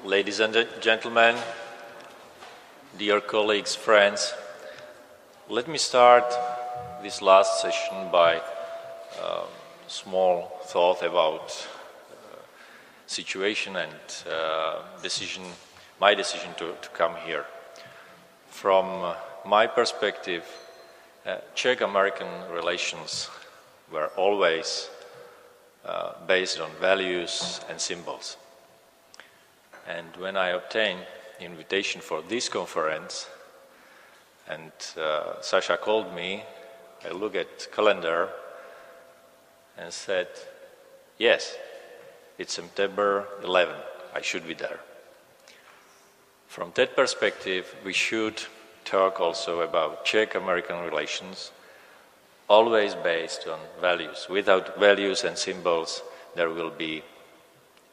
Ladies and gentlemen, dear colleagues, friends, let me start this last session by a small thought about situation and my decision to come here. From my perspective, Czech-American relations were always based on values and symbols. And when I obtained the invitation for this conference, and Sasha called me, I looked at calendar and said, yes, it's September 11, I should be there. From that perspective, we should talk also about Czech-American relations, always based on values. Without values and symbols, there will be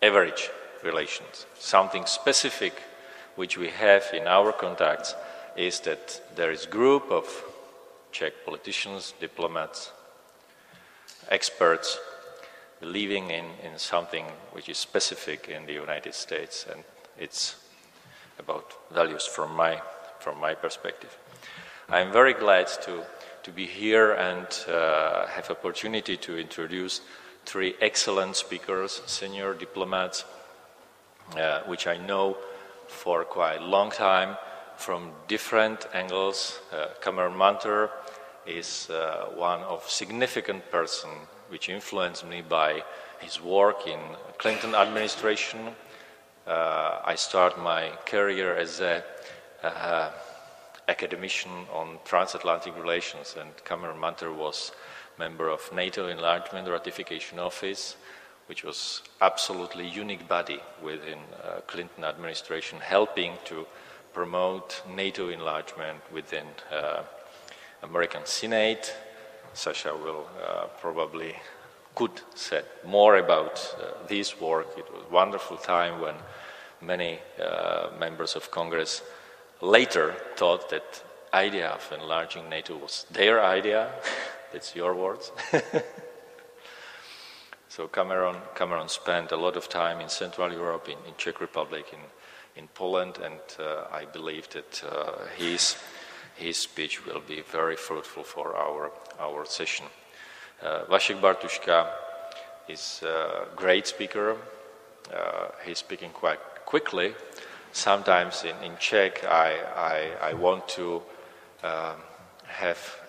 average relations. Something specific which we have in our contacts is that there is a group of Czech politicians, diplomats, experts believing in something which is specific in the United States, and it's about values from my perspective. I'm very glad to be here and have opportunity to introduce three excellent speakers, senior diplomats, which I know for quite a long time from different angles. Cameron Munter is one of significant person which influenced me by his work in Clinton administration. I started my career as a academician on transatlantic relations, and Cameron Munter was member of NATO Enlargement Ratification Office, which was absolutely unique body within Clinton administration, helping to promote NATO enlargement within American Senate. Sasha will probably could say more about this work. It was a wonderful time when many members of Congress later thought that idea of enlarging NATO was their idea. That's your words. So Cameron spent a lot of time in Central Europe, in Czech Republic, in Poland, and I believe that his speech will be very fruitful for our session. Vašek Bartuška is a great speaker. He's speaking quite quickly. Sometimes in Czech I want to have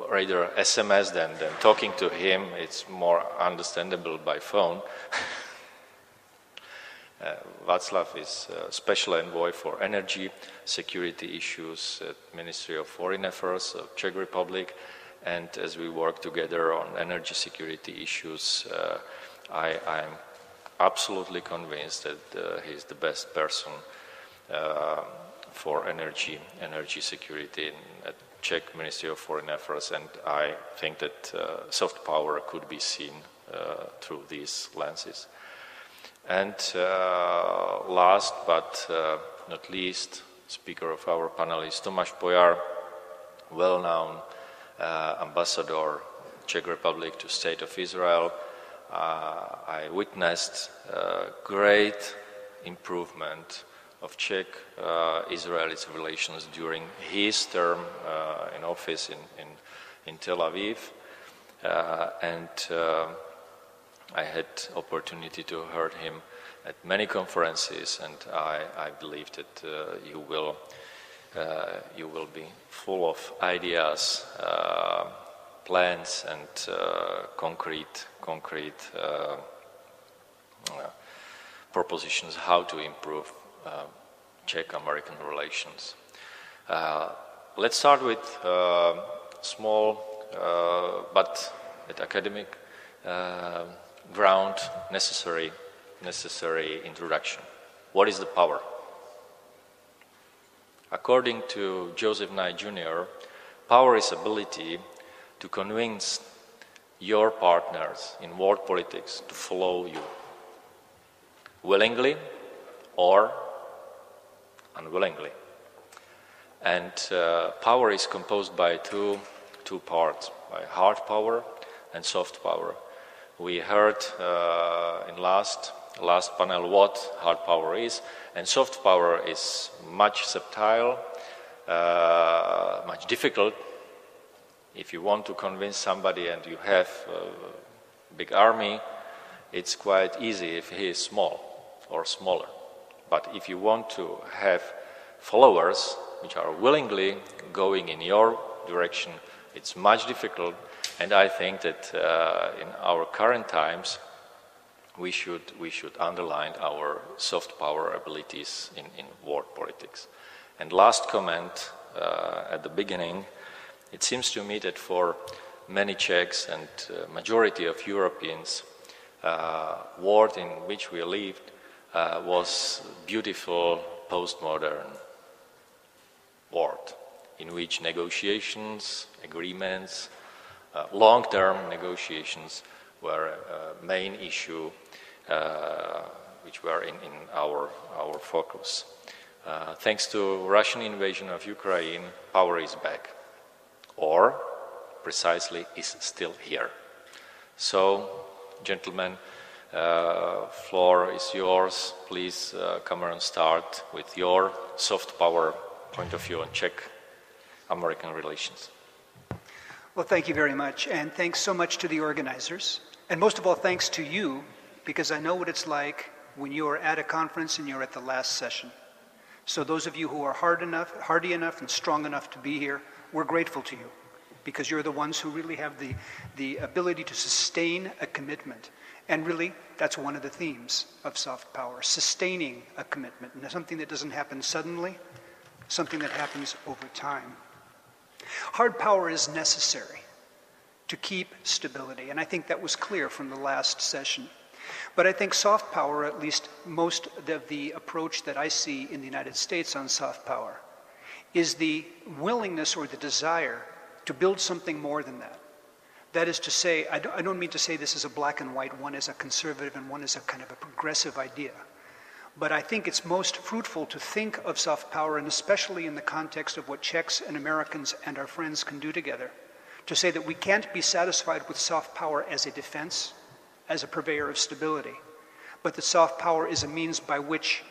rather SMS than talking to him. It's more understandable by phone. Václav is a special envoy for energy security issues at Ministry of Foreign Affairs of Czech Republic, and as we work together on energy security issues, I'm absolutely convinced that he's the best person for energy security at Czech Ministry of Foreign Affairs, and I think that soft power could be seen through these lenses. And last but not least, speaker of our panel is Tomáš Pojar, well-known ambassador Czech Republic to State of Israel. I witnessed great improvement of Czech-Israeli relations during his term in office in Tel Aviv, and I had opportunity to hear him at many conferences, and I believe that you will be full of ideas, plans, and concrete propositions how to improve Czech-American relations. Let's start with small but at academic ground necessary introduction. What is the power? According to Joseph Nye Jr., power is ability to convince your partners in world politics to follow you, willingly or unwillingly. And power is composed by two parts, by hard power and soft power. We heard in last last panel what hard power is, and soft power is much subtle, much difficult. If you want to convince somebody and you have a big army, it's quite easy if he is small or smaller. But if you want to have followers which are willingly going in your direction, it's much difficult. And I think that in our current times, we should underline our soft power abilities in world politics. And last comment at the beginning, it seems to me that for many Czechs and majority of Europeans, world in which we lived was beautiful postmodern world in which negotiations, agreements, long-term negotiations were a main issue which were in our focus. Thanks to Russian invasion of Ukraine, power is back, or precisely is still here. So, gentlemen, floor is yours. Please come and start with your soft power point of view on Czech-American relations. Well, thank you very much, and thanks so much to the organizers. And most of all, thanks to you, because I know what it's like when you are at a conference and you're at the last session. So those of you who are hardy enough and strong enough to be here, we're grateful to you, because you're the ones who really have the ability to sustain a commitment. And really, that's one of the themes of soft power, sustaining a commitment, and something that doesn't happen suddenly, something that happens over time. Hard power is necessary to keep stability, and I think that was clear from the last session. But I think soft power, at least most of the approach that I see in the United States on soft power, is the willingness or the desire to build something more than that. That is to say, I don't mean to say this is a black and white, one is a conservative and one is a kind of a progressive idea. But I think it's most fruitful to think of soft power, and especially in the context of what Czechs and Americans and our friends can do together, to say that we can't be satisfied with soft power as a defense, as a purveyor of stability, but that soft power is a means by which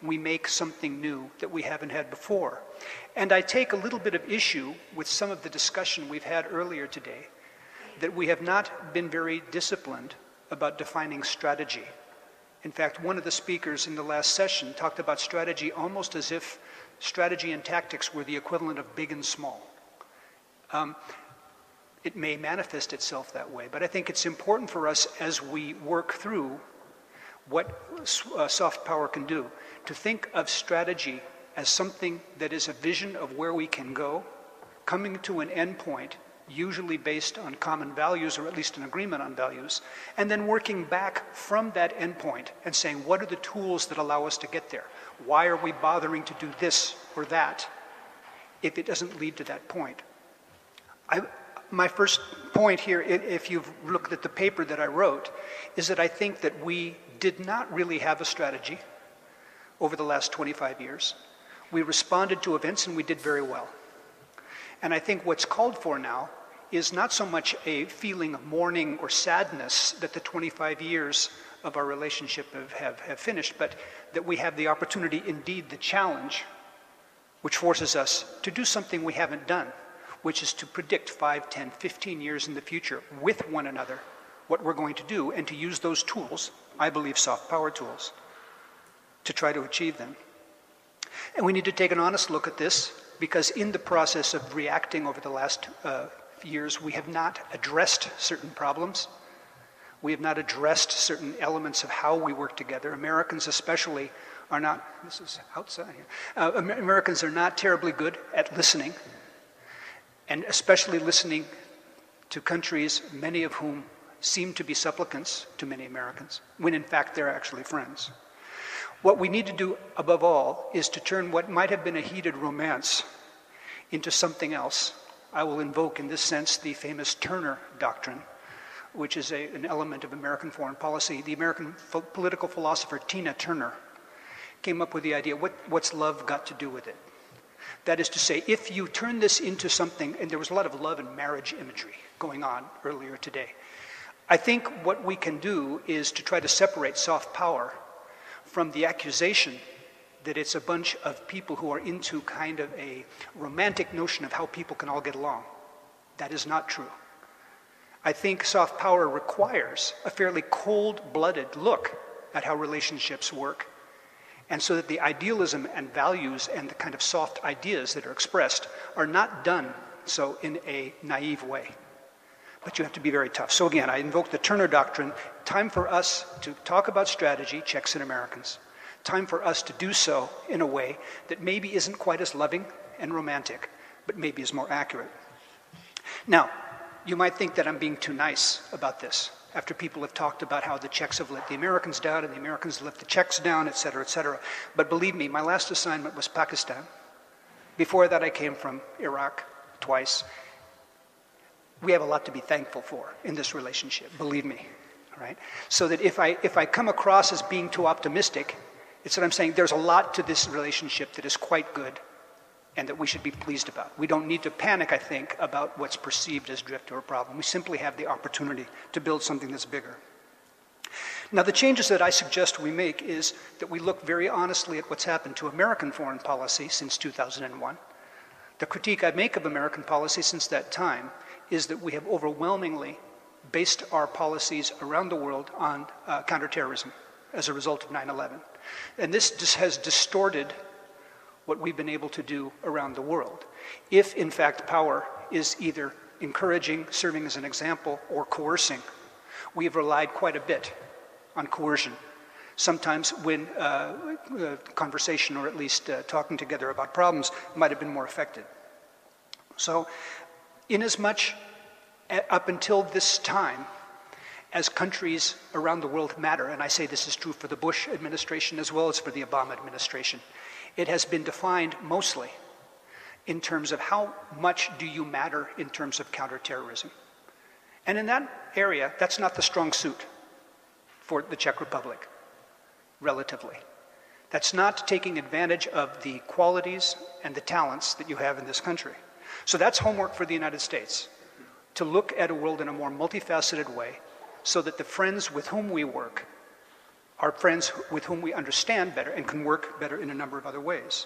we make something new that we haven't had before. And I take a little bit of issue with some of the discussion we've had earlier today, that we have not been very disciplined about defining strategy. In fact, one of the speakers in the last session talked about strategy almost as if strategy and tactics were the equivalent of big and small. It may manifest itself that way, but I think it's important for us as we work through what soft power can do, to think of strategy as something that is a vision of where we can go, coming to an end point, usually based on common values, or at least an agreement on values, and then working back from that endpoint and saying, what are the tools that allow us to get there? Why are we bothering to do this or that if it doesn't lead to that point? My first point here, if you've looked at the paper that I wrote, is that I think that we did not really have a strategy over the last 25 years. We responded to events and we did very well. And I think what's called for now is not so much a feeling of mourning or sadness that the 25 years of our relationship have finished, but that we have the opportunity, indeed the challenge, which forces us to do something we haven't done, which is to predict 5, 10, 15 years in the future with one another what we're going to do, and to use those tools, I believe soft power tools, to try to achieve them. And we need to take an honest look at this, because in the process of reacting over the last years, we have not addressed certain problems. We have not addressed certain elements of how we work together. Americans especially are not, this is outside here, Americans are not terribly good at listening, and especially listening to countries, many of whom seem to be supplicants to many Americans, when in fact they're actually friends. What we need to do, above all, is to turn what might have been a heated romance into something else. I will invoke, in this sense, the famous Turner Doctrine, which is an element of American foreign policy. The American political philosopher Tina Turner came up with the idea, what's love got to do with it? That is to say, if you turn this into something, and there was a lot of love and marriage imagery going on earlier today, I think what we can do is to try to separate soft power from the accusation that it's a bunch of people who are into kind of a romantic notion of how people can all get along. That is not true. I think soft power requires a fairly cold-blooded look at how relationships work, and so that the idealism and values and the kind of soft ideas that are expressed are not done so in a naive way. But you have to be very tough. So again, I invoke the Turner Doctrine. Time for us to talk about strategy, Czechs and Americans. Time for us to do so in a way that maybe isn't quite as loving and romantic, but maybe is more accurate. Now, you might think that I'm being too nice about this, after people have talked about how the Czechs have let the Americans down and the Americans let the Czechs down, et cetera, et cetera. But believe me, my last assignment was Pakistan. Before that, I came from Iraq twice. We have a lot to be thankful for in this relationship, believe me, right? So that if I come across as being too optimistic, it's that I'm saying there's a lot to this relationship that is quite good and that we should be pleased about. We don't need to panic, I think, about what's perceived as drift or a problem. We simply have the opportunity to build something that's bigger. Now, the changes that I suggest we make is that we look very honestly at what's happened to American foreign policy since 2001. The critique I make of American policy since that time is that we have overwhelmingly based our policies around the world on counterterrorism as a result of 9/11. And this just has distorted what we've been able to do around the world. If, in fact, power is either encouraging, serving as an example, or coercing, we have relied quite a bit on coercion. Sometimes when conversation, or at least talking together about problems, might have been more effective. So, inasmuch up until this time, as countries around the world matter, and I say this is true for the Bush administration as well as for the Obama administration, it has been defined mostly in terms of how much do you matter in terms of counterterrorism. And in that area, that's not the strong suit for the Czech Republic, relatively. That's not taking advantage of the qualities and the talents that you have in this country. So that's homework for the United States, to look at a world in a more multifaceted way so that the friends with whom we work are friends with whom we understand better and can work better in a number of other ways.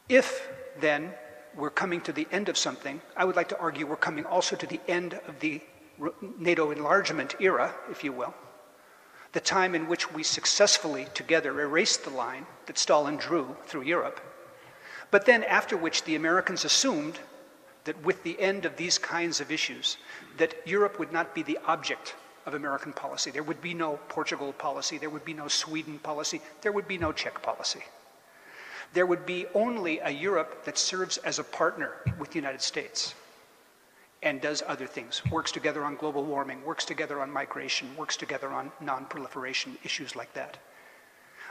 If, then, we're coming to the end of something, I would like to argue we're coming also to the end of the NATO enlargement era, if you will, the time in which we successfully together erased the line that Stalin drew through Europe, but then after which the Americans assumed that with the end of these kinds of issues, that Europe would not be the object of American policy. There would be no Portugal policy, there would be no Sweden policy, there would be no Czech policy. There would be only a Europe that serves as a partner with the United States and does other things, works together on global warming, works together on migration, works together on non-proliferation, issues like that.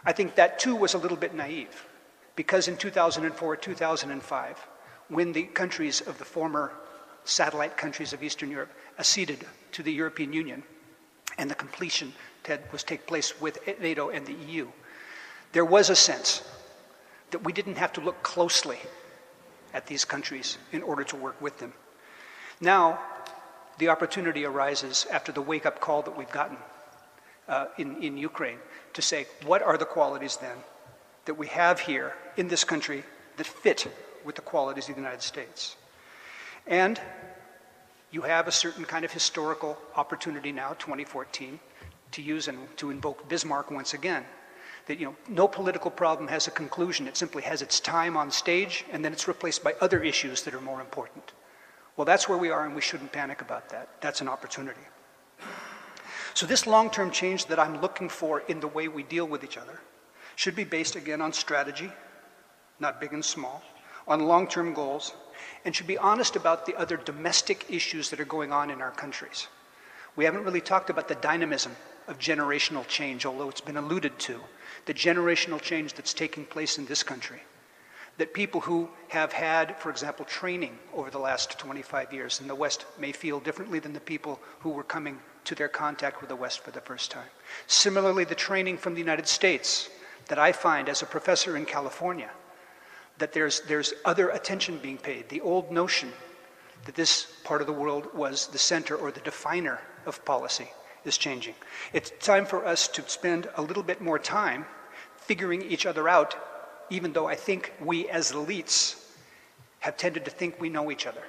I think that too was a little bit naive, because in 2004, 2005, when the countries of the former satellite countries of Eastern Europe acceded to the European Union, and the completion was take place with NATO and the EU, there was a sense that we didn't have to look closely at these countries in order to work with them. Now, the opportunity arises after the wake-up call that we've gotten in Ukraine to say, what are the qualities then that we have here in this country that fit with the qualities of the United States? And you have a certain kind of historical opportunity now, 2014, to use and to invoke Bismarck once again, that no political problem has a conclusion. It simply has its time on stage, and then it's replaced by other issues that are more important. Well, that's where we are, and we shouldn't panic about that. That's an opportunity. So this long-term change that I'm looking for in the way we deal with each other should be based, again, on strategy, not big and small, on long-term goals, and should be honest about the other domestic issues that are going on in our countries. We haven't really talked about the dynamism of generational change, although it's been alluded to, the generational change that's taking place in this country. That people who have had, for example, training over the last 25 years in the West may feel differently than the people who were coming to their contact with the West for the first time. Similarly, the training from the United States that I find as a professor in California, that there's other attention being paid. The old notion that this part of the world was the center or the definer of policy is changing. It's time for us to spend a little bit more time figuring each other out, even though I think we as elites have tended to think we know each other.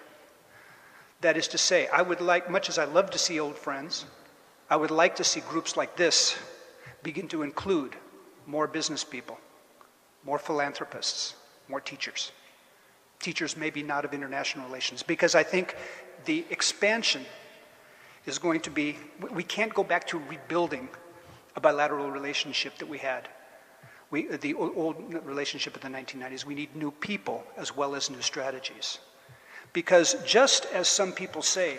That is to say, I would like, much as I love to see old friends, I would like to see groups like this begin to include more business people, more philanthropists, more teachers. Teachers maybe not of international relations, because I think the expansion is going to be, we can't go back to rebuilding a bilateral relationship that we had. The old relationship of the 1990s, we need new people as well as new strategies. Because just as some people say,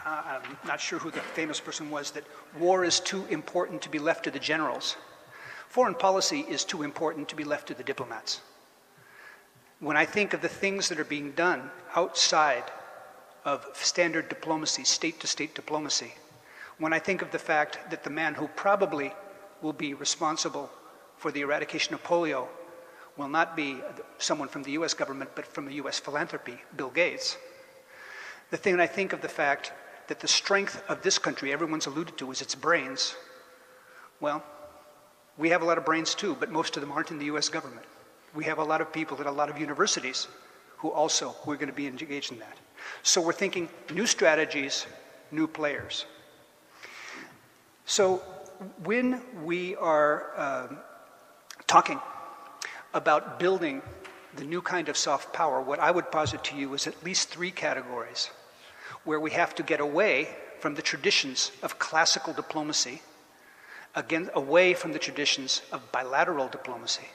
I'm not sure who the famous person was, that war is too important to be left to the generals, foreign policy is too important to be left to the diplomats. When I think of the things that are being done outside of standard diplomacy, state-to-state diplomacy, when I think of the fact that the man who probably will be responsible for the eradication of polio will not be someone from the US government, but from the US philanthropy, Bill Gates. The thing I think of the fact that the strength of this country, everyone's alluded to, is its brains. Well, we have a lot of brains too, but most of them aren't in the US government. We have a lot of people at a lot of universities who also, we're going to be engaged in that. So we're thinking new strategies, new players. So when we are talking about building the new kind of soft power, what I would posit to you is at least three categories where we have to get away from the traditions of classical diplomacy, again, away from the traditions of bilateral diplomacy,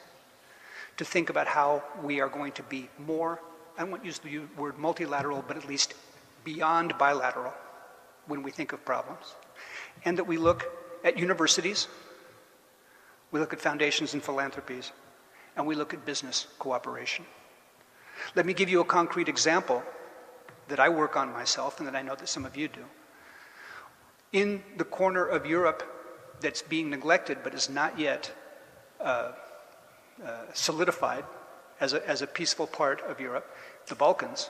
to think about how we are going to be more, I won't use the word multilateral, but at least beyond bilateral when we think of problems, and that we look at universities, we look at foundations and philanthropies, and we look at business cooperation. Let me give you a concrete example that I work on myself and that I know that some of you do. In the corner of Europe that's being neglected but is not yet solidified as a peaceful part of Europe, the Balkans,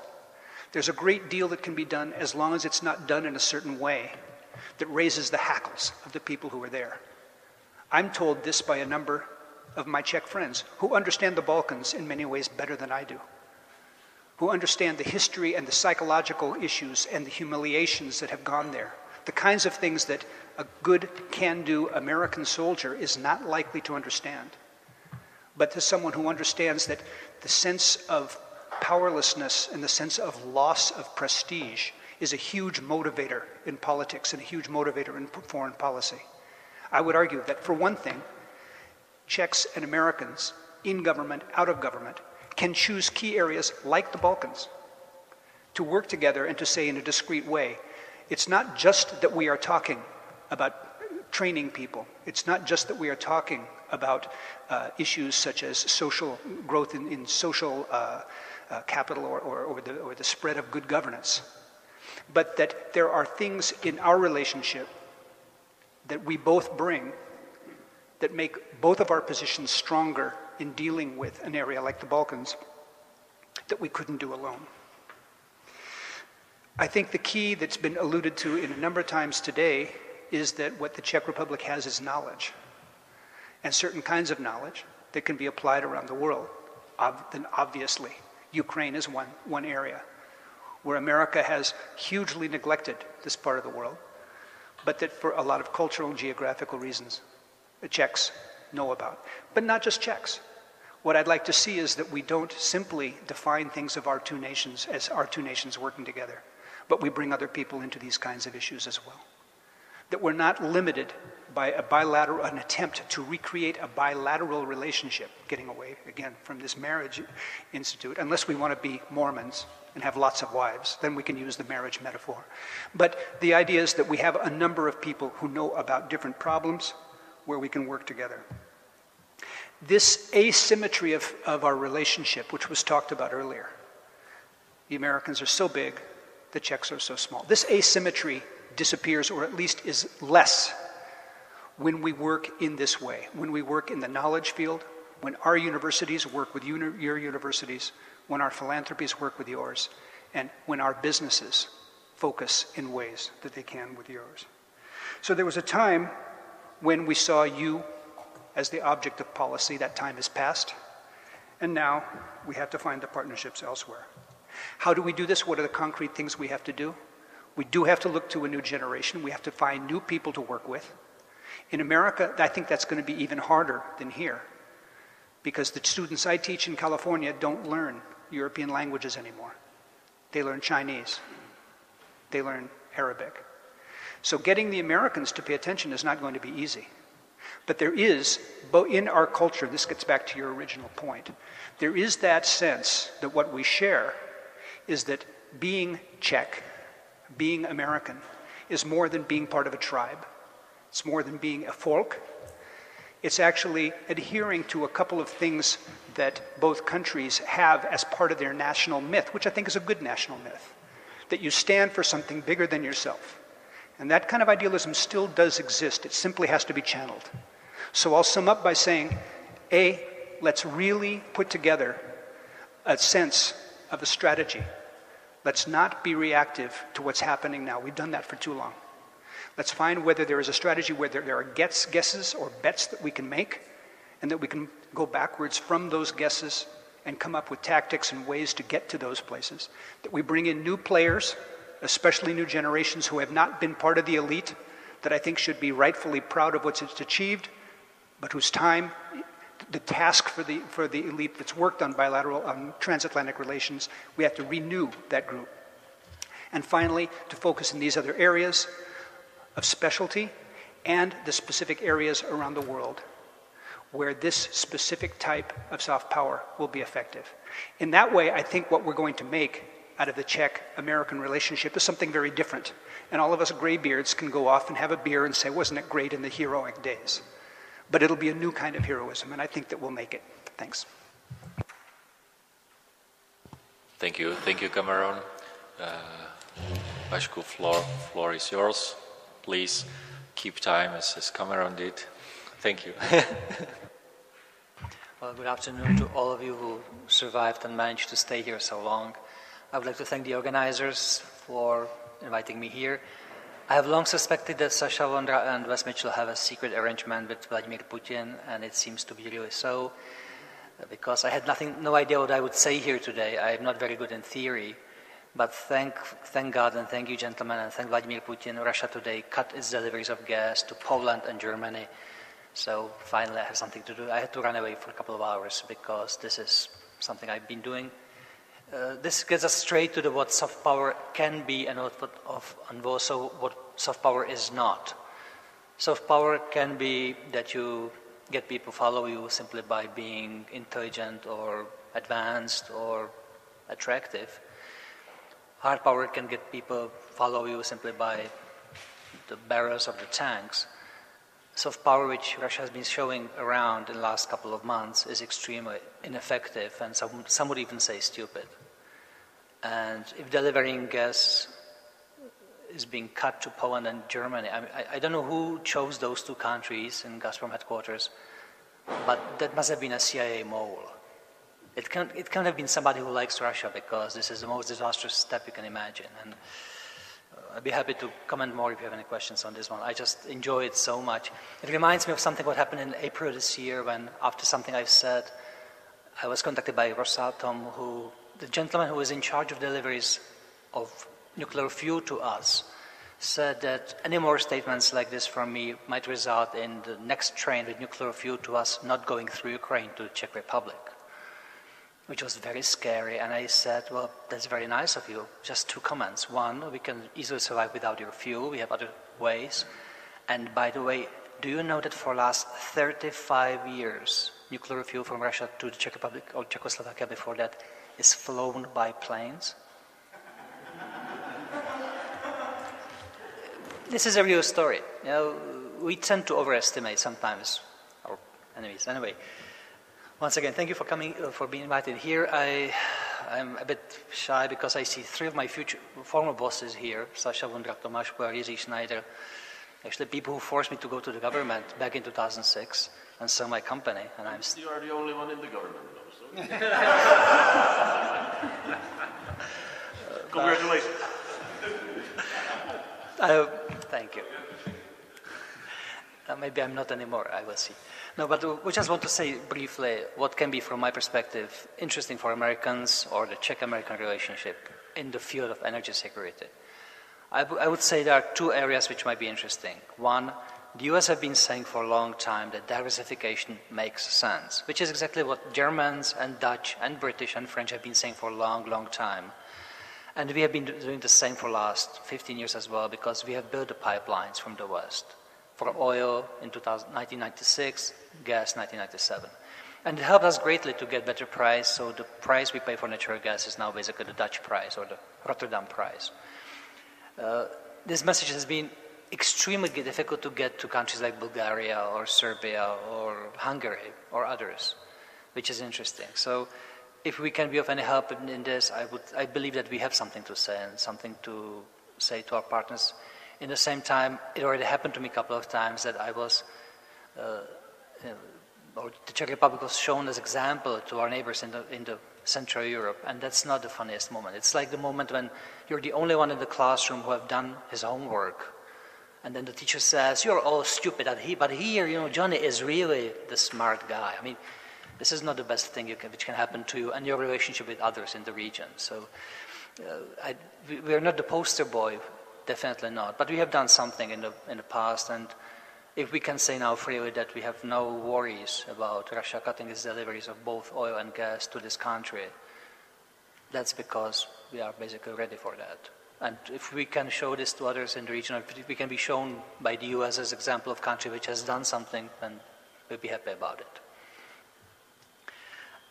there's a great deal that can be done as long as it's not done in a certain way that raises the hackles of the people who are there. I'm told this by a number of my Czech friends who understand the Balkans in many ways better than I do, who understand the history and the psychological issues and the humiliations that have gone there, the kinds of things that a good, can-do American soldier is not likely to understand. But to someone who understands that the sense of powerlessness and the sense of loss of prestige is a huge motivator in politics and a huge motivator in foreign policy. I would argue that, for one thing, Czechs and Americans, in government, out of government, can choose key areas like the Balkans to work together and to say in a discreet way, it's not just that we are talking about training people. It's not just that we are talking about issues such as social growth in social capital or the spread of good governance, but that there are things in our relationship that we both bring that make both of our positions stronger in dealing with an area like the Balkans that we couldn't do alone. I think the key that's been alluded to in a number of times today is that what the Czech Republic has is knowledge, and certain kinds of knowledge that can be applied around the world. Then obviously, Ukraine is one area where America has hugely neglected this part of the world, but that for a lot of cultural and geographical reasons, the Czechs know about. But not just Czechs. What I'd like to see is that we don't simply define things of our two nations as our two nations working together, but we bring other people into these kinds of issues as well. That we're not limited by an attempt to recreate a bilateral relationship, getting away, again, from this marriage institute, unless we want to be Mormons and have lots of wives, then we can use the marriage metaphor. But the idea is that we have a number of people who know about different problems where we can work together. This asymmetry of our relationship, which was talked about earlier, the Americans are so big, the Czechs are so small. This asymmetry disappears, or at least is less, when we work in this way, when we work in the knowledge field, when our universities work with your universities, when our philanthropies work with yours, and when our businesses focus in ways that they can with yours. So there was a time when we saw you as the object of policy. That time has passed, and now we have to find the partnerships elsewhere. How do we do this? What are the concrete things we have to do? We do have to look to a new generation. We have to find new people to work with. In America, I think that's going to be even harder than here, because the students I teach in California don't learn European languages anymore. They learn Chinese. They learn Arabic. So getting the Americans to pay attention is not going to be easy. But there is, in our culture, this gets back to your original point, there is that sense that what we share is that being Czech, being American, is more than being part of a tribe. It's more than being a folk. It's actually adhering to a couple of things that both countries have as part of their national myth, which I think is a good national myth, that you stand for something bigger than yourself. And that kind of idealism still does exist. It simply has to be channeled. So I'll sum up by saying, A, let's really put together a sense of a strategy. Let's not be reactive to what's happening now. We've done that for too long. Let's find whether there is a strategy, whether there are guesses or bets that we can make, and that we can go backwards from those guesses and come up with tactics and ways to get to those places. That we bring in new players, especially new generations who have not been part of the elite, that I think should be rightfully proud of what's achieved, but whose time, the task for the elite that's worked on transatlantic relations, we have to renew that group. And finally, to focus in these other areas of specialty and the specific areas around the world where this specific type of soft power will be effective. In that way, I think what we're going to make out of the Czech-American relationship is something very different. And all of us graybeards can go off and have a beer and say, wasn't it great in the heroic days? But it'll be a new kind of heroism, and I think that we'll make it. Thanks. Thank you. Thank you, Cameron. Vašku, floor is yours. Please keep time as Cameron did. Thank you. Well, good afternoon to all of you who survived and managed to stay here so long. I would like to thank the organizers for inviting me here. I have long suspected that Saša Vondra and Wes Mitchell have a secret arrangement with Vladimir Putin, and it seems to be really so, because I had no idea what I would say here today. I am not very good in theory, but thank God and thank you, gentlemen, and thank Vladimir Putin, Russia today cut its deliveries of gas to Poland and Germany. So finally I have something to do. I had to run away for a couple of hours because this is something I've been doing. This gets us straight to what soft power can be and also what soft power is not. Soft power can be that you get people to follow you simply by being intelligent or advanced or attractive. Hard power can get people to follow you simply by the barrels of the tanks. Soft power, which Russia has been showing around in the last couple of months, is extremely ineffective, and some would even say stupid. And if delivering gas is being cut to Poland and Germany, I don't know who chose those two countries in Gazprom headquarters, but that must have been a CIA mole. It can't have been somebody who likes Russia, because this is the most disastrous step you can imagine. And I'd be happy to comment more if you have any questions on this one. I just enjoy it so much. It reminds me of something what happened in April this year, when after something I've said, I was contacted by Rosatom, the gentleman who was in charge of deliveries of nuclear fuel to us, said that any more statements like this from me might result in the next train with nuclear fuel to us not going through Ukraine to the Czech Republic, which was very scary. And I said, well, that's very nice of you. Just two comments. One, we can easily survive without your fuel. We have other ways. And by the way, do you know that for the last 35 years, nuclear fuel from Russia to the Czech Republic, or Czechoslovakia before that, is flown by planes? This is a real story. You know, we tend to overestimate sometimes our enemies. Anyway, once again, thank you for coming, for being invited here. I'm a bit shy because I see three of my former bosses here: Saša Vondra, Tomáš, Pojar, Jiří Schneider. Actually, people who forced me to go to the government back in 2006 and sell my company. And You are the only one in the government, though. So. Congratulations. Thank you. Maybe I'm not anymore, I will see. No, but we just want to say briefly what can be, from my perspective, interesting for Americans or the Czech-American relationship in the field of energy security. I would say there are two areas which might be interesting. One, the US have been saying for a long time that diversification makes sense, which is exactly what Germans and Dutch and British and French have been saying for a long, long time. And we have been doing the same for the last 15 years as well, because we have built the pipelines from the West for oil in 1996, gas 1997. And it helped us greatly to get better price, so the price we pay for natural gas is now basically the Dutch price or the Rotterdam price. This message has been extremely difficult to get to countries like Bulgaria or Serbia or Hungary or others, which is interesting. So if we can be of any help in this, I believe that we have something to say and something to say to our partners. In the same time, it already happened to me a couple of times that I was, or the Czech Republic was shown as example to our neighbors in the Central Europe, and that's not the funniest moment. It's like the moment when you're the only one in the classroom who have done his homework, and then the teacher says, "You're all stupid," but here, you know, Johnny is really the smart guy. I mean, this is not the best thing which can happen to you and your relationship with others in the region. So we are not the poster boy, definitely not. But we have done something in the past, and if we can say now freely that we have no worries about Russia cutting its deliveries of both oil and gas to this country, that's because we are basically ready for that. And if we can show this to others in the region, if we can be shown by the US as an example of a country which has done something, then we'll be happy about it.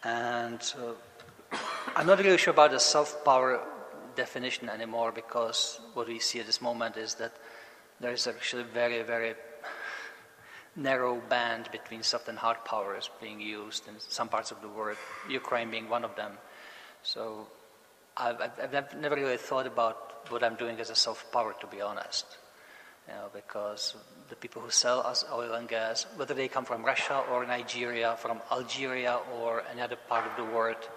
And I'm not really sure about the soft power definition anymore, because what we see at this moment is that there is actually very, very narrow band between soft and hard powers being used in some parts of the world, Ukraine being one of them. So I've never really thought about what I'm doing as a soft power, to be honest. You know, because the people who sell us oil and gas, whether they come from Russia or Nigeria, from Algeria or any other part of the world,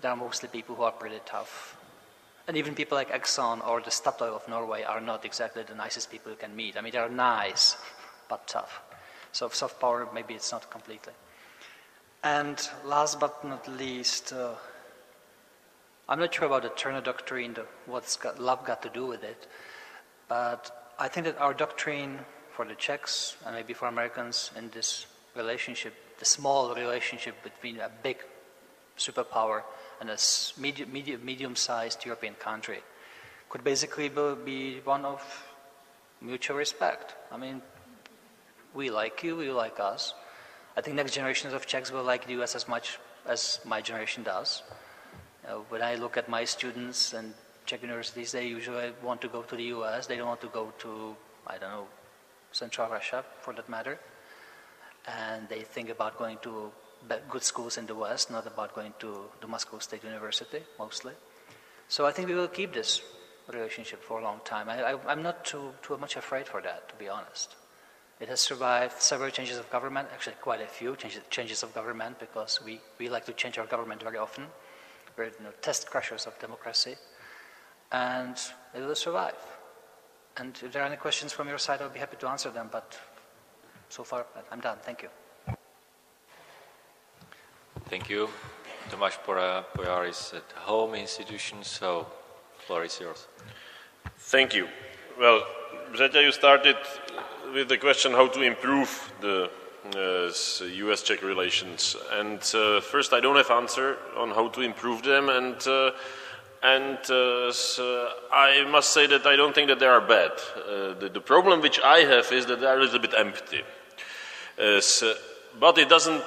they are mostly people who are pretty tough. And even people like Exxon or the Statoil of Norway are not exactly the nicest people you can meet. I mean, they are nice, but tough. So soft power, maybe it's not completely. And last but not least, I'm not sure about the Turner Doctrine, what's love got to do with it, but I think that our doctrine for the Czechs and maybe for Americans in this relationship, the small relationship between a big superpower and a medium-sized European country, could basically be one of mutual respect. I mean, we like you, you like us. I think next generations of Czechs will like the US as much as my generation does. When I look at my students and Czech universities, they usually want to go to the US. They don't want to go to, I don't know, Central Russia, for that matter. And they think about going to good schools in the West, not about going to the Moscow State University, mostly. So I think we will keep this relationship for a long time. I'm not too much afraid for that, to be honest. It has survived several changes of government, actually quite a few changes of government, because we like to change our government very often. We're test crushers of democracy, and it will survive. And if there are any questions from your side, I'll be happy to answer them, but so far I'm done. Thank you. Thank you. Tomáš Pojar is at home institution, so floor is yours. Thank you. Well, Břetě, you started with the question how to improve the US-Czech relations, and first I don't have answer on how to improve them, and I must say that I don't think that they are bad. The problem which I have is that they are a little bit empty, but it doesn't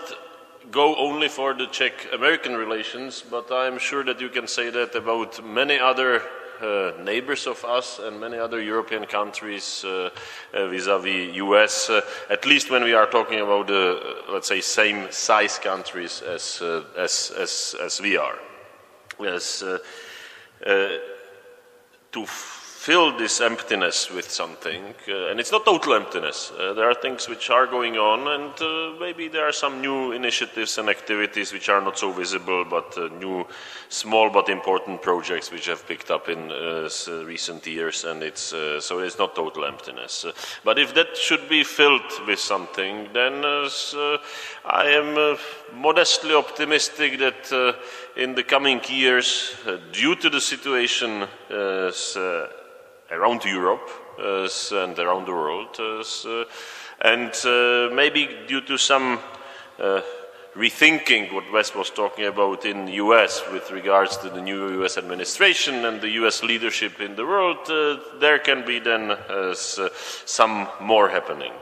go only for the Czech-American relations, but I'm sure that you can say that about many other neighbors of us and many other European countries vis-à-vis US, at least when we are talking about let's say, same size countries as we are. Yes, to fill this emptiness with something, and it's not total emptiness. There are things which are going on, and maybe there are some new initiatives and activities which are not so visible, but new, small but important projects which have picked up in recent years, and so it's not total emptiness. But if that should be filled with something, then I am modestly optimistic that in the coming years, due to the situation around Europe and around the world, and maybe due to some rethinking what Wes was talking about in the US with regards to the new US administration and the US leadership in the world, there can be then some more happening.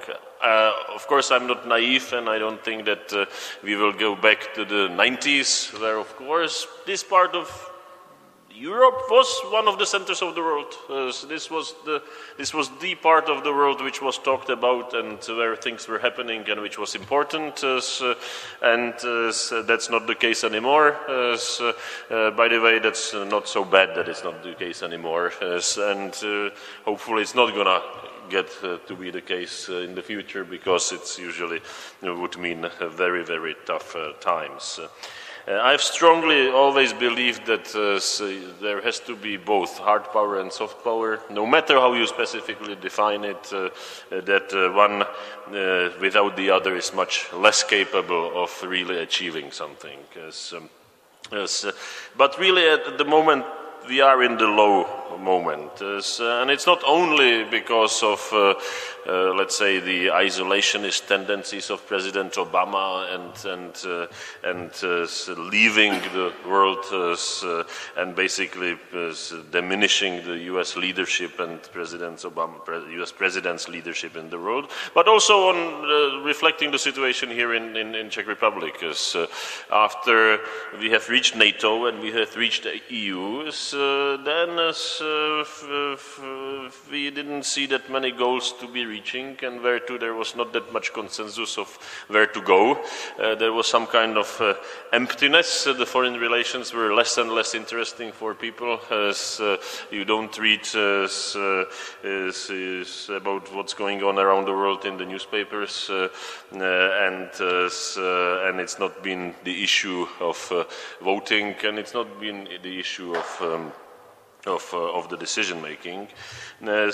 Of course, I'm not naive, and I don't think that we will go back to the 90s, where, of course, this part of Europe was one of the centers of the world. So this was the part of the world which was talked about and where things were happening and which was important. And that's not the case anymore. By the way, that's not so bad that it's not the case anymore. And hopefully it's not going to get to be the case in the future, because it's usually would mean very, very tough times. I've strongly always believed that there has to be both hard power and soft power, no matter how you specifically define it, that one without the other is much less capable of really achieving something. But really at the moment we are in the low moment, and it's not only because of let's say the isolationist tendencies of President Obama and leaving the world and basically diminishing the U.S. leadership and U.S. President's leadership in the world, but also on reflecting the situation here in Czech Republic. After we have reached NATO and we have reached the EU, then we didn't see that many goals to be reaching, and where too there was not that much consensus of where to go. There was some kind of emptiness. The foreign relations were less and less interesting for people, as you don't read about what's going on around the world in the newspapers, and it's not been the issue of voting, and it's not been the issue of the decision making, and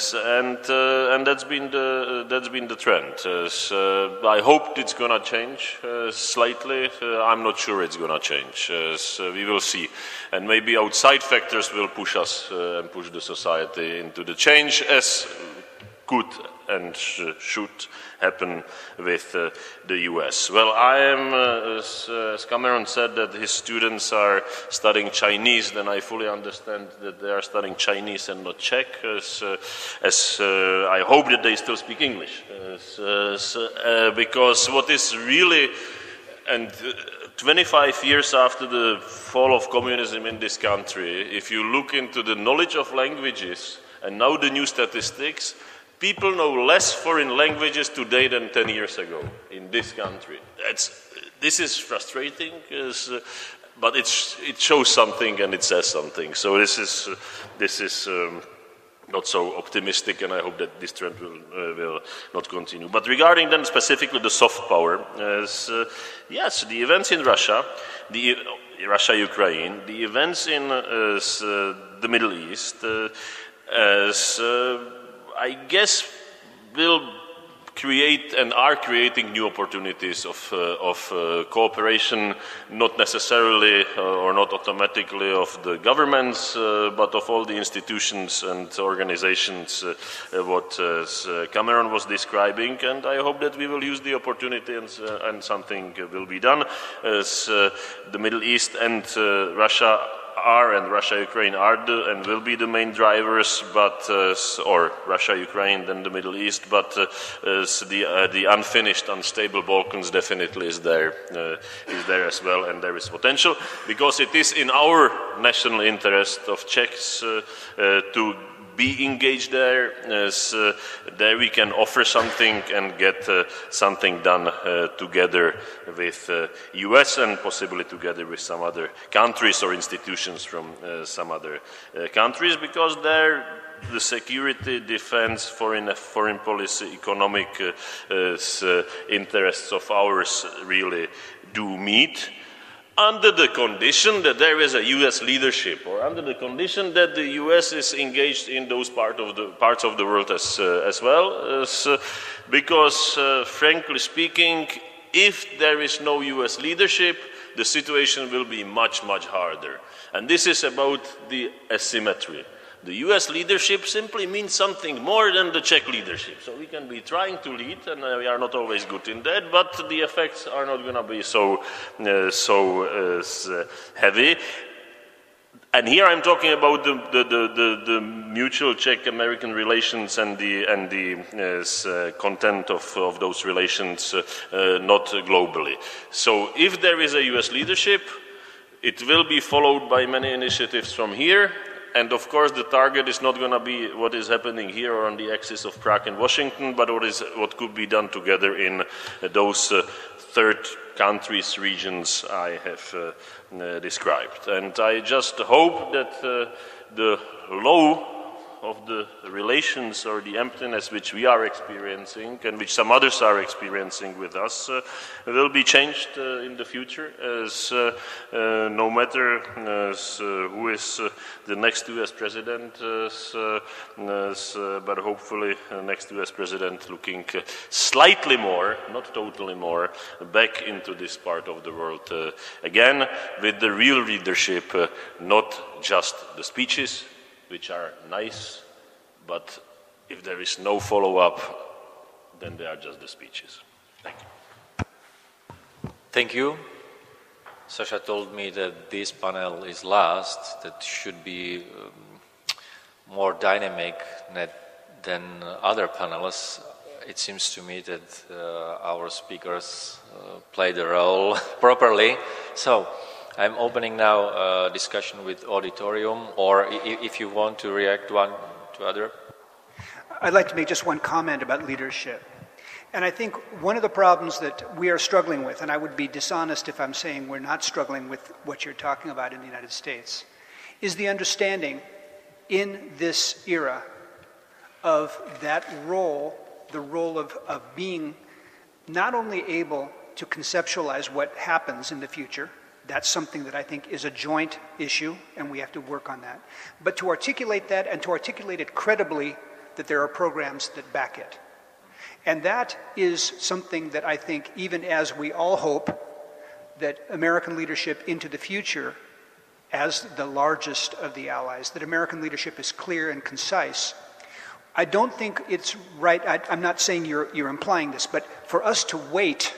that's been the trend. I hope it's gonna change slightly. I'm not sure it's gonna change. We will see, and maybe outside factors will push us and push the society into the change, as could and should happen with the US. Well, I am, as Cameron said, that his students are studying Chinese, then I fully understand that they are studying Chinese and not Czech, as I hope that they still speak English. Because what is really, and 25 years after the fall of communism in this country, if you look into the knowledge of languages and now the new statistics, people know less foreign languages today than 10 years ago in this country. This is frustrating, but it shows something and it says something. So this is not so optimistic, and I hope that this trend will not continue. But regarding then specifically the soft power, yes, the events in Russia, Russia-Ukraine, the events in the Middle East, I guess will create and are creating new opportunities of cooperation, not necessarily or not automatically of the governments, but of all the institutions and organizations, what Cameron was describing, and I hope that we will use the opportunity and something will be done. As the Middle East and Russia are, and Russia-Ukraine are and will be the main drivers, but or Russia-Ukraine, then the Middle East, but the unfinished, unstable Balkans definitely is there as well, and there is potential, because it is in our national interest of Czechs to be engaged there, as there we can offer something and get something done together with US and possibly together with some other countries or institutions from some other countries, because there the security, defense, foreign policy, economic interests of ours really do meet, under the condition that there is a US leadership, or under the condition that the US is engaged in those parts of the world as well, because frankly speaking, if there is no US leadership, the situation will be much, much harder. And this is about the asymmetry. The US leadership simply means something more than the Czech leadership. So we can be trying to lead, and we are not always good in that, but the effects are not going to be so heavy. And here I'm talking about the mutual Czech-American relations and the content of those relations, not globally. So if there is a US leadership, it will be followed by many initiatives from here. And of course, the target is not going to be what is happening here or on the axis of Prague and Washington, but what could be done together in those third countries, regions I have described. And I just hope that the low of the relations or the emptiness which we are experiencing and which some others are experiencing with us will be changed in the future, as no matter who is the next US president, but hopefully the next US president looking slightly more, not totally more, back into this part of the world again, with the real leadership, not just the speeches, which are nice, but if there is no follow-up, then they are just the speeches. Thank you. Thank you. Sasha told me that this panel is last, that should be more dynamic than other panels. It seems to me that our speakers played the role properly. So, I'm opening now a discussion with auditorium, or if you want to react one to other. I'd like to make just one comment about leadership. And I think one of the problems that we are struggling with, and I would be dishonest if I'm saying we're not struggling with what you're talking about in the United States, is the understanding in this era of that role, the role of being not only able to conceptualize what happens in the future. That's something that I think is a joint issue, and we have to work on that. But to articulate that, and to articulate it credibly, that there are programs that back it. And that is something that I think, even as we all hope that American leadership into the future, as the largest of the allies, that American leadership is clear and concise. I don't think it's right, I'm not saying you're implying this, but for us to wait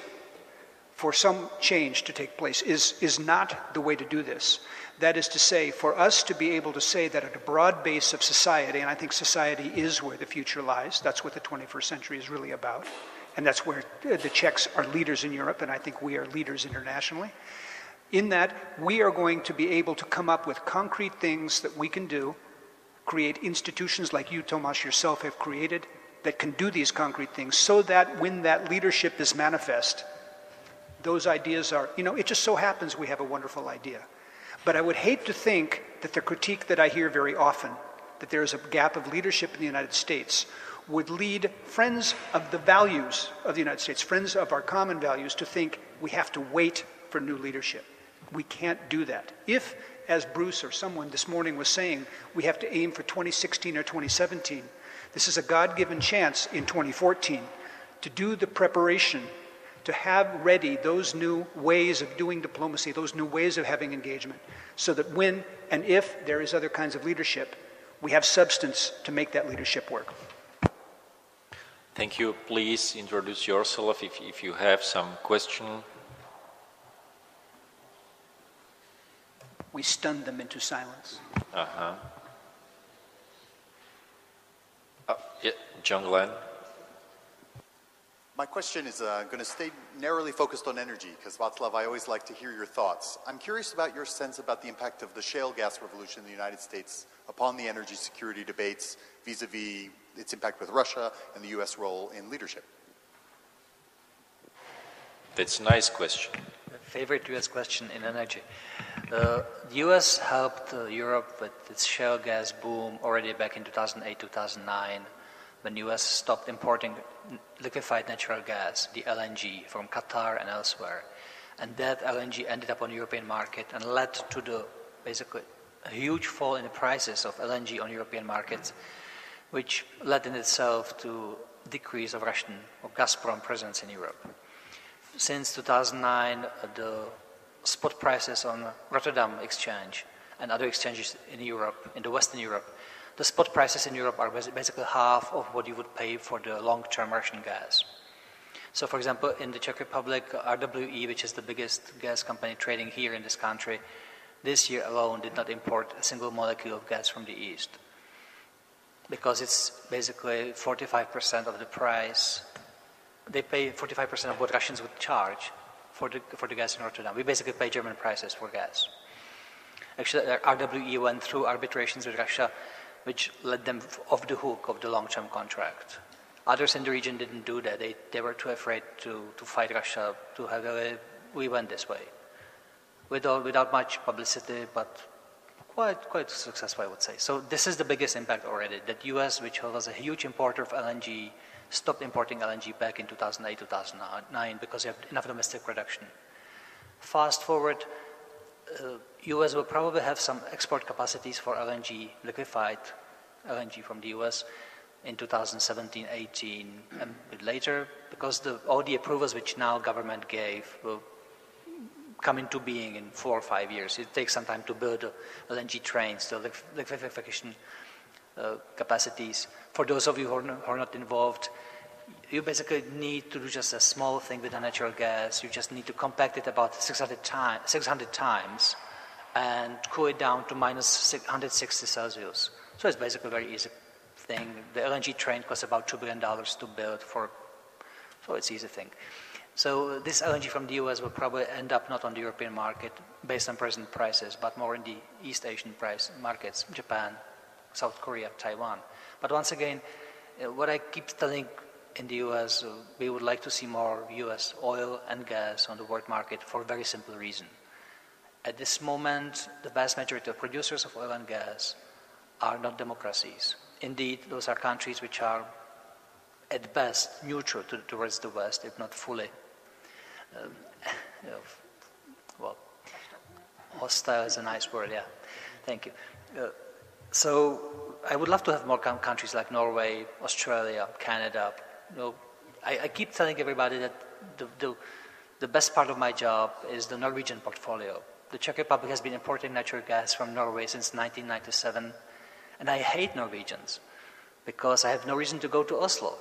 for some change to take place is not the way to do this. That is to say, for us to be able to say that at a broad base of society, and I think society is where the future lies, that's what the 21st century is really about, and that's where the Czechs are leaders in Europe, and I think we are leaders internationally, in that we are going to be able to come up with concrete things that we can do, create institutions like you, Tomáš, yourself have created, that can do these concrete things, so that when that leadership is manifest, those ideas are, it just so happens we have a wonderful idea. But I would hate to think that the critique that I hear very often, that there is a gap of leadership in the United States, would lead friends of the values of the United States, friends of our common values, to think we have to wait for new leadership. We can't do that. If, as Bruce or someone this morning was saying, we have to aim for 2016 or 2017, this is a God-given chance in 2014 to do the preparation, to have ready those new ways of doing diplomacy, those new ways of having engagement, so that when and if there is other kinds of leadership, we have substance to make that leadership work. Thank you. Please introduce yourself if you have some question. We stunned them into silence. Yeah, John Glenn. My question is going to stay narrowly focused on energy, because Václav, I always like to hear your thoughts. I'm curious about your sense about the impact of the shale gas revolution in the United States upon the energy security debates vis-a-vis its impact with Russia and the US role in leadership. That's a nice question. Favorite US question in energy. The US helped Europe with its shale gas boom already back in 2008, 2009, when US stopped importing liquefied natural gas, the LNG, from Qatar and elsewhere. And that LNG ended up on the European market and led to the basically a huge fall in the prices of LNG on European markets, which led in itself to decrease of Russian or Gazprom presence in Europe. Since 2009, the spot prices on Rotterdam exchange and other exchanges in Europe, in the Western Europe, the spot prices in Europe are basically half of what you would pay for the long-term Russian gas. So, for example, in the Czech Republic, RWE, which is the biggest gas company trading here in this country, this year alone did not import a single molecule of gas from the east, because it's basically 45% of the price. They pay 45% of what Russians would charge for the gas in Rotterdam. We basically pay German prices for gas. Actually, RWE went through arbitrations with Russia, which led them off the hook of the long-term contract. Others in the region didn't do that. They were too afraid to fight Russia, to have we went this way. Without much publicity, but quite successful, I would say. So this is the biggest impact already, that US, which was a huge importer of LNG, stopped importing LNG back in 2008, 2009, because you have enough domestic production. Fast forward, US will probably have some export capacities for LNG, liquefied LNG from the US in 2017, 18, and a bit later, because all the approvals which now government gave will come into being in 4 or 5 years. It takes some time to build the LNG trains, the liquefaction capacities. For those of you who are not involved, you basically need to do just a small thing with the natural gas. You just need to compact it about 600 times and cool it down to minus 160 Celsius. So it's basically a very easy thing. The LNG train costs about $2 billion to build, so it's an easy thing. So this LNG from the US will probably end up not on the European market based on present prices, but more in the East Asian price markets, Japan, South Korea, Taiwan. But once again, what I keep telling in the US, we would like to see more US oil and gas on the world market for a very simple reason. At this moment, the vast majority of producers of oil and gas are not democracies. Indeed, those are countries which are at best neutral towards the West, if not fully. Well, hostile is a nice word, yeah. Thank you. So I would love to have more countries like Norway, Australia, Canada. I keep telling everybody that the best part of my job is the Norwegian portfolio. The Czech Republic has been importing natural gas from Norway since 1997, and I hate Norwegians because I have no reason to go to Oslo.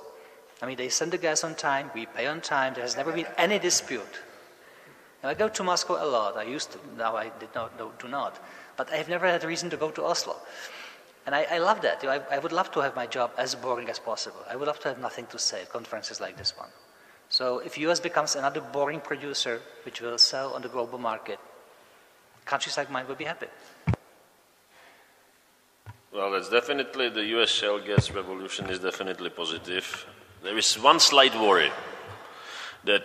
I mean, they send the gas on time, we pay on time, there has never been any dispute. Now, I go to Moscow a lot, I used to, now I do not, but I have never had a reason to go to Oslo. And I love that. I would love to have my job as boring as possible. I would love to have nothing to say at conferences like this one. So if US becomes another boring producer which will sell on the global market, countries like mine will be happy. Well, that's definitely, the US shale gas revolution is definitely positive. There is one slight worry that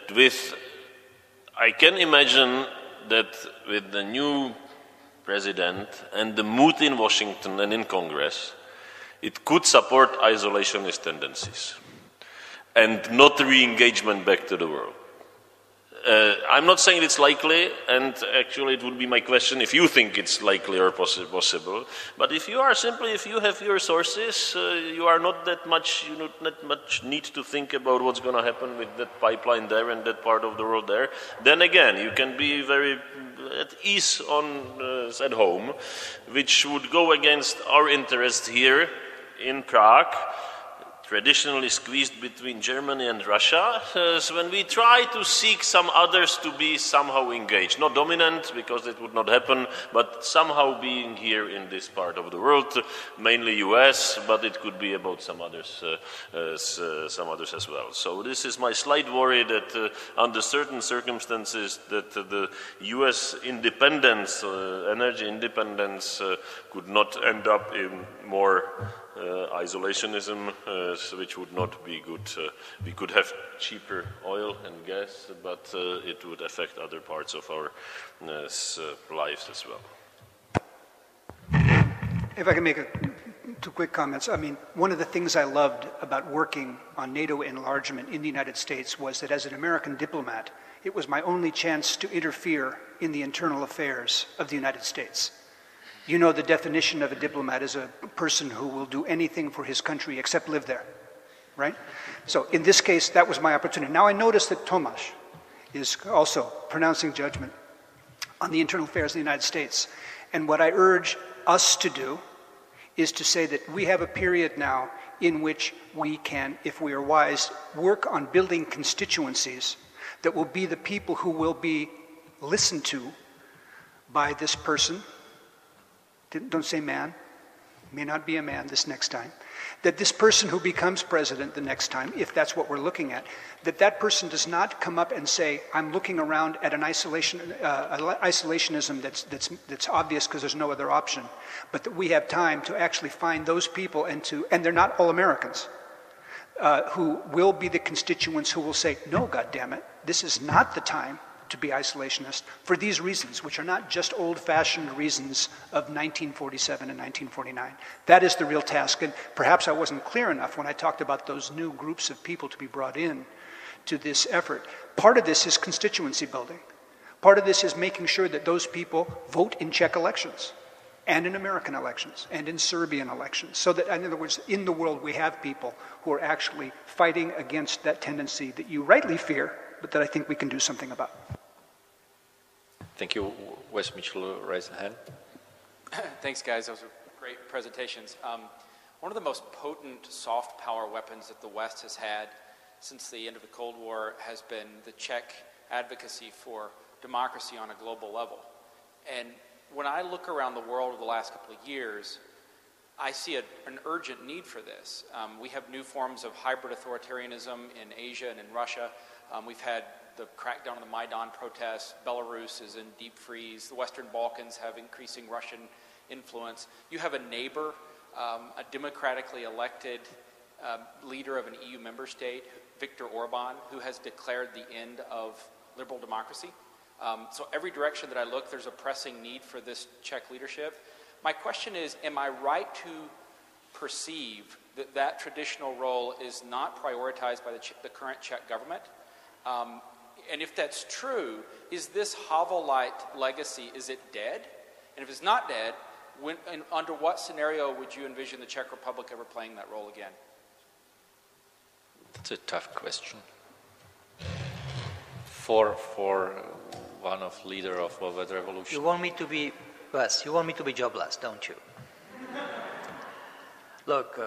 I can imagine that with the new president and the mood in Washington and in Congress, it could support isolationist tendencies and not re-engagement back to the world. I'm not saying it's likely, and actually it would be my question if you think it's likely or possible. But if you have your sources, you are not that much, you not that much need to think about what's going to happen with that pipeline there and that part of the world there. Then again, you can be very at ease at home, which would go against our interest here in Prague, traditionally squeezed between Germany and Russia, so when we try to seek some others to be somehow engaged, not dominant, because it would not happen, but somehow being here in this part of the world, mainly US, but it could be about some others as well. So this is my slight worry that under certain circumstances that the US independence, energy independence, could not end up in more isolationism, which would not be good. We could have cheaper oil and gas, but it would affect other parts of our lives as well. If I can make two quick comments. I mean, one of the things I loved about working on NATO enlargement in the United States was that as an American diplomat, it was my only chance to interfere in the internal affairs of the United States. You know the definition of a diplomat is a person who will do anything for his country except live there, right? So in this case, that was my opportunity. Now I notice that Tomáš is also pronouncing judgment on the internal affairs of the United States. And what I urge us to do is to say that we have a period now in which we can, if we are wise, work on building constituencies that will be the people who will be listened to by this person. Don't say man, may not be a man this next time. That this person who becomes president the next time, if that's what we're looking at, that person does not come up and say, I'm looking around at an isolationism that's obvious because there's no other option, but that we have time to actually find those people and they're not all Americans, who will be the constituents who will say, no, goddammit, this is not the time to be isolationist for these reasons, which are not just old-fashioned reasons of 1947 and 1949. That is the real task, and perhaps I wasn't clear enough when I talked about those new groups of people to be brought in to this effort. Part of this is constituency building. Part of this is making sure that those people vote in Czech elections, and in American elections, and in Serbian elections, so that, in other words, in the world we have people who are actually fighting against that tendency that you rightly fear, but that I think we can do something about. Thank you. Wes Mitchell raised a hand. Thanks, guys. Those were great presentations. One of the most potent soft power weapons that the West has had since the end of the Cold War has been the Czech advocacy for democracy on a global level. And when I look around the world over the last couple of years, I see an urgent need for this. We have new forms of hybrid authoritarianism in Asia and in Russia. We've had the crackdown on the Maidan protests. Belarus is in deep freeze. The Western Balkans have increasing Russian influence. You have a neighbor, a democratically elected leader of an EU member state, Viktor Orban, who has declared the end of liberal democracy. So every direction that I look, there's a pressing need for this Czech leadership. My question is, am I right to perceive that that traditional role is not prioritized by the current Czech government? And if that's true, is this Havel-like legacy, is it dead? And if it's not dead, under what scenario would you envision the Czech Republic ever playing that role again? That's a tough question. For one of leader of the revolution. You want me to be, Wes, you want me to be jobless, don't you? Look,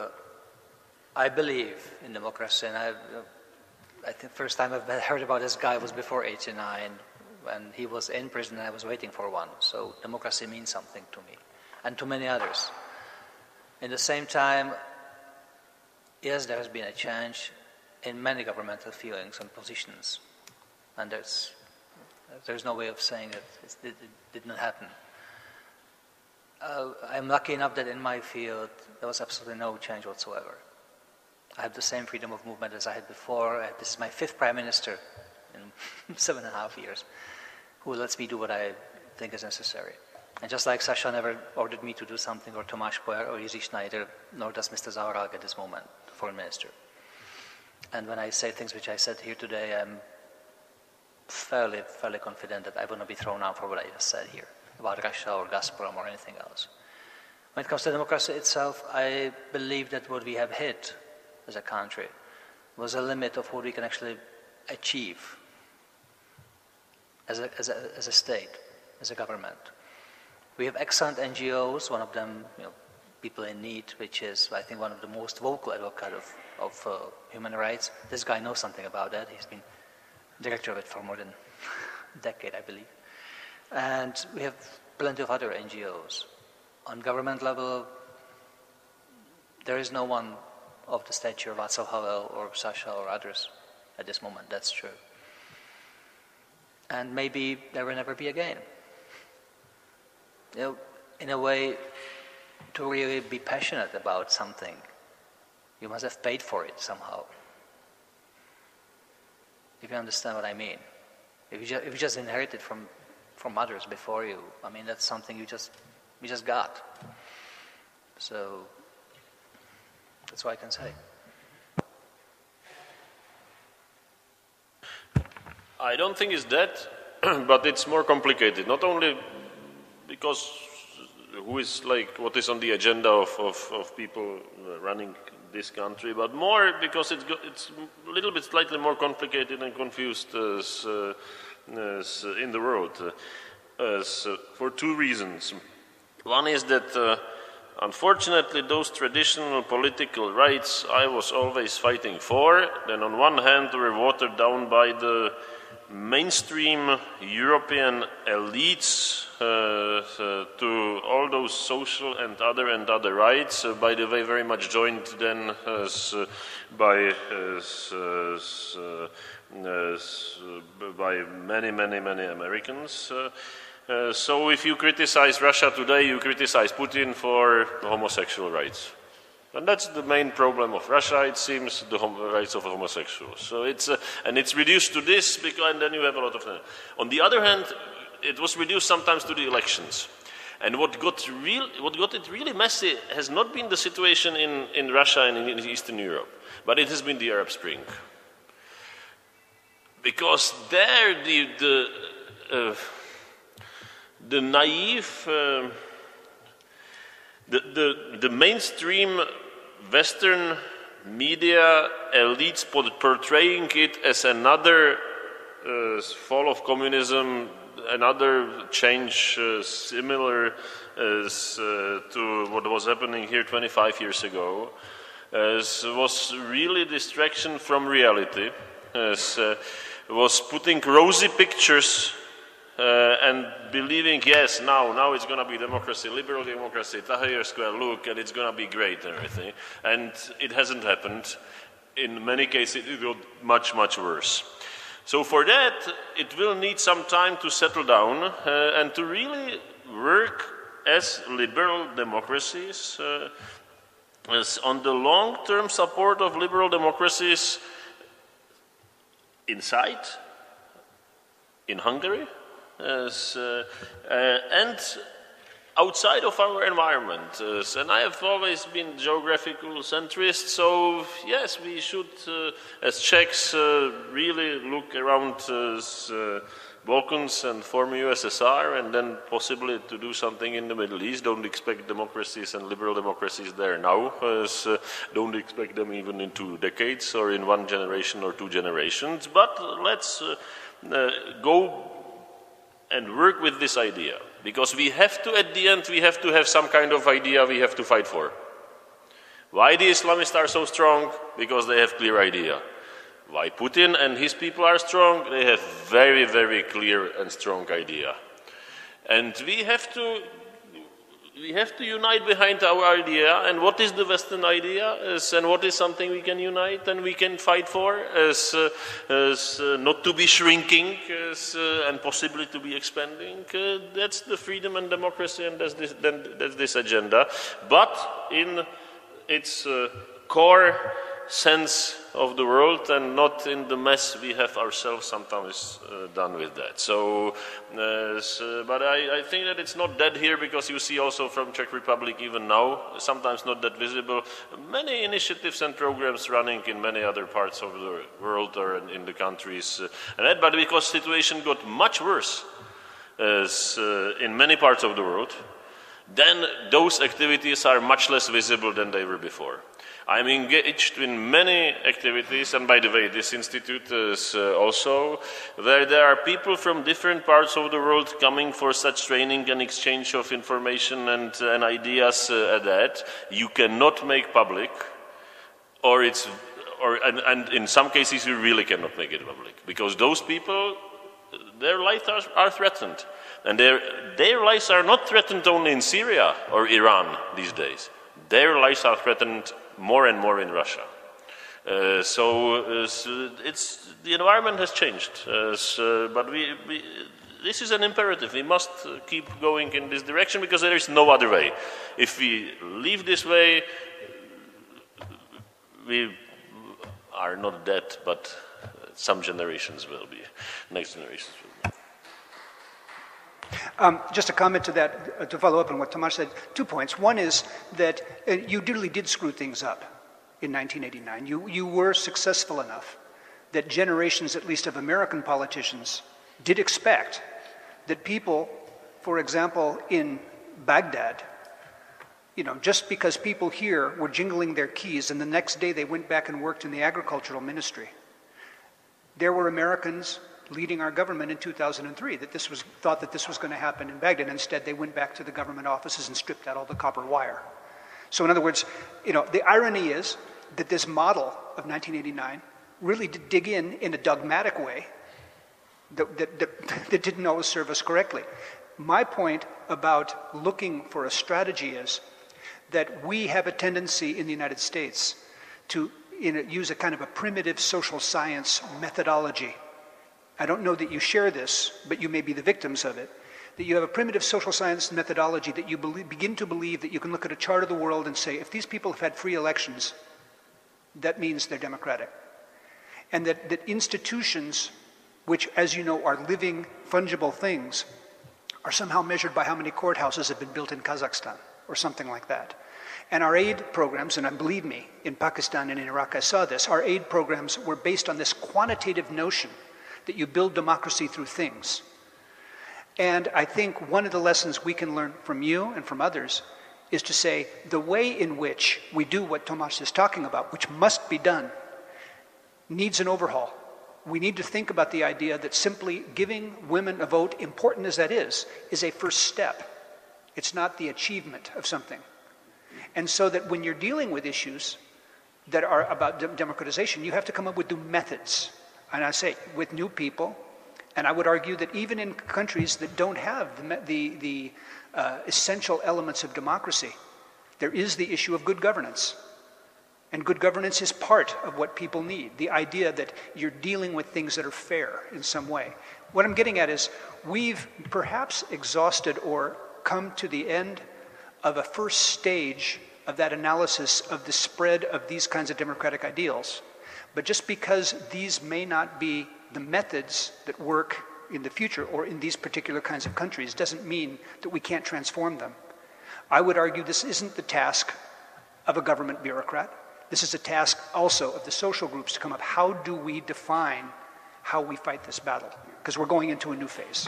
I believe in democracy, and I think the first time I've heard about this guy was before '89, when he was in prison and I was waiting for one. So democracy means something to me, and to many others. In the same time, yes, there has been a change in many governmental feelings and positions, and there's no way of saying that it did not happen. I'm lucky enough that in my field there was absolutely no change whatsoever. I have the same freedom of movement as I had before. This is my 5th prime minister in 7.5 years, who lets me do what I think is necessary. And just like Sasha never ordered me to do something, or Tomáš Pojar, or Jiří Schneider, nor does Mr. Zaorálek at this moment, the foreign minister. And when I say things which I said here today, I'm fairly confident that I will not be thrown out for what I just said here about Russia or Gazprom or anything else. When it comes to democracy itself, I believe that what we have hit as a country was a limit of what we can actually achieve as a state, as a government. We have excellent NGOs, one of them, People in Need, which is, I think, one of the most vocal advocates of human rights. This guy knows something about that. He's been director of it for more than a decade, I believe. And we have plenty of other NGOs. On government level, there is no one of the stature of Václav Havel or Sasha or others at this moment, that's true. And maybe there will never be again. In a way, to really be passionate about something, you must have paid for it somehow. If you understand what I mean. If you just inherit it from others before you, I mean, that's something you just got. So that's what I can say. I don't think it's that, but it's more complicated. Not only because who is like what is on the agenda of people running this country, but more because it's a little bit slightly more complicated and confused as in the world for two reasons. One is that unfortunately those traditional political rights I was always fighting for, then on one hand were watered down by the mainstream European elites to all those social and other rights, by the way, very much joined then by many Americans. So if you criticize Russia today, you criticize Putin for homosexual rights. And that's the main problem of Russia, it seems, the rights of homosexuals. So it's reduced to this, and then you have a lot of them. On the other hand, it was reduced sometimes to the elections. And what got it really messy has not been the situation in Russia and in Eastern Europe, but it has been the Arab Spring. Because there the naive, the mainstream Western media elites portraying it as another fall of communism, another change similar to what was happening here 25 years ago, was really distraction from reality, was putting rosy pictures and believing, yes, now it's going to be democracy, liberal democracy, Tahrir Square look, and it's going to be great and everything. And it hasn't happened. In many cases, it got much worse. So for that, it will need some time to settle down and to really work as liberal democracies, as on the long-term support of liberal democracies inside, in Hungary, and outside of our environment. And I have always been geographical centrist, so yes, we should, as Czechs, really look around Balkans and former USSR, and then possibly to do something in the Middle East. Don't expect democracies and liberal democracies there now. Don't expect them even in 2 decades or in 1 generation or 2 generations. But let's go and work with this idea, because we have to, at the end, we have to have some kind of idea we have to fight for. Why the Islamists are so strong? Because they have clear idea. Why Putin and his people are strong? They have very clear and strong idea. And we have to unite behind our idea. And what is the Western idea? And what is something we can unite and we can fight for? Not to be shrinking and possibly to be expanding. That's the freedom and democracy, and that's this agenda. But in its core sense of the world, and not in the mess we have ourselves sometimes done with that. So, but I think that it's not dead here, because you see also from Czech Republic even now, sometimes not that visible, many initiatives and programs running in many other parts of the world or in the countries. But because the situation got much worse in many parts of the world, then those activities are much less visible than they were before. I'm engaged in many activities, and by the way, this institute is also, where there are people from different parts of the world coming for such training and exchange of information and ideas at that. You cannot make public, and in some cases you really cannot make it public, because those people, their lives are threatened. And their lives are not threatened only in Syria or Iran these days. Their lives are threatened more and more in Russia. So the environment has changed. But this is an imperative. We must keep going in this direction because there is no other way. If we leave this way, we are not dead, but some generations will be, next generations will be. Just a comment to that, to follow up on what Tomáš said, 2 points. One is that you really did screw things up in 1989. You were successful enough that generations, at least of American politicians, did expect that people, for example, in Baghdad, just because people here were jingling their keys and the next day they went back and worked in the agricultural ministry, there were Americans leading our government in 2003 that thought that this was going to happen in Baghdad. Instead, they went back to the government offices and stripped out all the copper wire. So in other words, the irony is that this model of 1989 really did dig in a dogmatic way that didn't always serve us correctly. My point about looking for a strategy is that we have a tendency in the United States to use a kind of a primitive social science methodology. I don't know that you share this, but you may be the victims of it. That you have a primitive social science methodology that you begin to believe that you can look at a chart of the world and say, if these people have had free elections, that means they're democratic. And that institutions, which, as you know, are living, fungible things, are somehow measured by how many courthouses have been built in Kazakhstan, or something like that. And our aid programs, and believe me, in Pakistan and in Iraq I saw this, our aid programs were based on this quantitative notion that you build democracy through things. And I think one of the lessons we can learn from you and from others is to say the way in which we do what Tomáš is talking about, which must be done, needs an overhaul. We need to think about the idea that simply giving women a vote, important as that is a first step. It's not the achievement of something. And so that when you're dealing with issues that are about democratization, you have to come up with new methods. And I say, with new people, and I would argue that even in countries that don't have the essential elements of democracy, there is the issue of good governance. And good governance is part of what people need, the idea that you're dealing with things that are fair in some way. What I'm getting at is we've perhaps exhausted or come to the end of a first stage of that analysis of the spread of these kinds of democratic ideals. But just because these may not be the methods that work in the future or in these particular kinds of countries doesn't mean that we can't transform them. I would argue this isn't the task of a government bureaucrat. This is a task also of the social groups to come up. How do we define how we fight this battle? Because we're going into a new phase.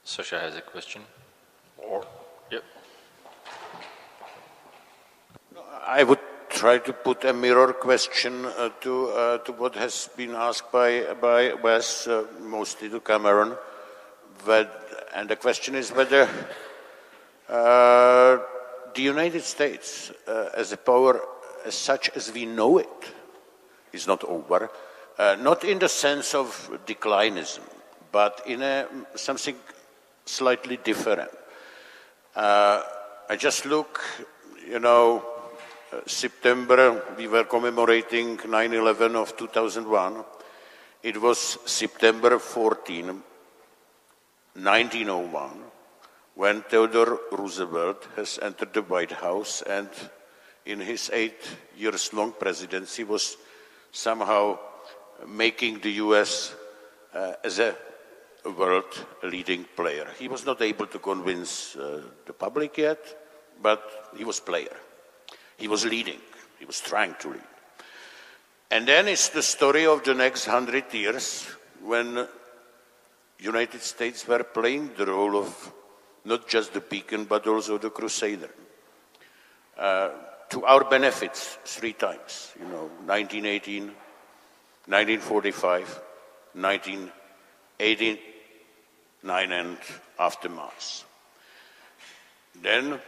Sasha has a question. Yep. I would try to put a mirror question to what has been asked by Wes, mostly to Cameron. And the question is whether the United States, as a power as such as we know it, is not over, not in the sense of declinism, but in something slightly different. I just look, September, we were commemorating 9/11 of 2001. It was September 14, 1901, when Theodore Roosevelt has entered the White House and in his 8 years long presidency was somehow making the US as a world leading player. He was not able to convince the public yet, but he was player. He was leading. He was trying to lead. And then it's the story of the next 100 years when United States were playing the role of not just the beacon, but also the crusader. To our benefits, 3 times. 1918, 1945, 1989, and aftermath. Then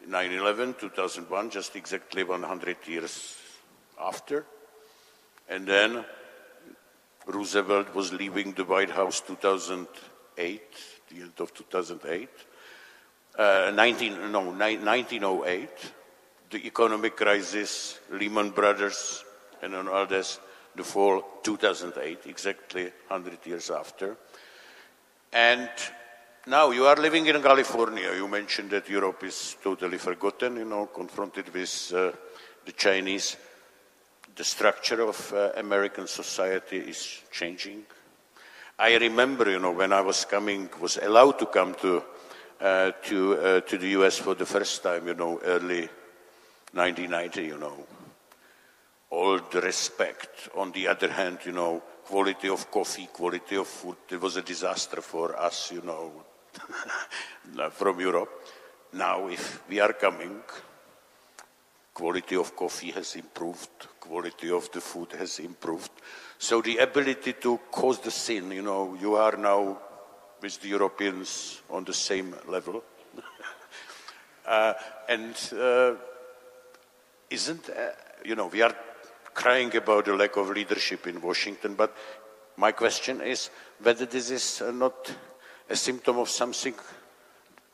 9/11, 2001, just exactly 100 years after. And then Roosevelt was leaving the White House 2008, the end of 2008. 1908, the economic crisis, Lehman Brothers, and on others, the fall 2008, exactly 100 years after. And now you are living in California. You mentioned that Europe is totally forgotten, confronted with the Chinese. The structure of American society is changing. I remember, when I was allowed to come to the US for the first time, early 1990, all the respect. On the other hand, quality of coffee, quality of food, it was a disaster for us, from Europe. Now, if we are coming, quality of coffee has improved, quality of the food has improved. So the ability to cause the sin, you are now with the Europeans on the same level. We are crying about the lack of leadership in Washington, but my question is whether this is not a symptom of something,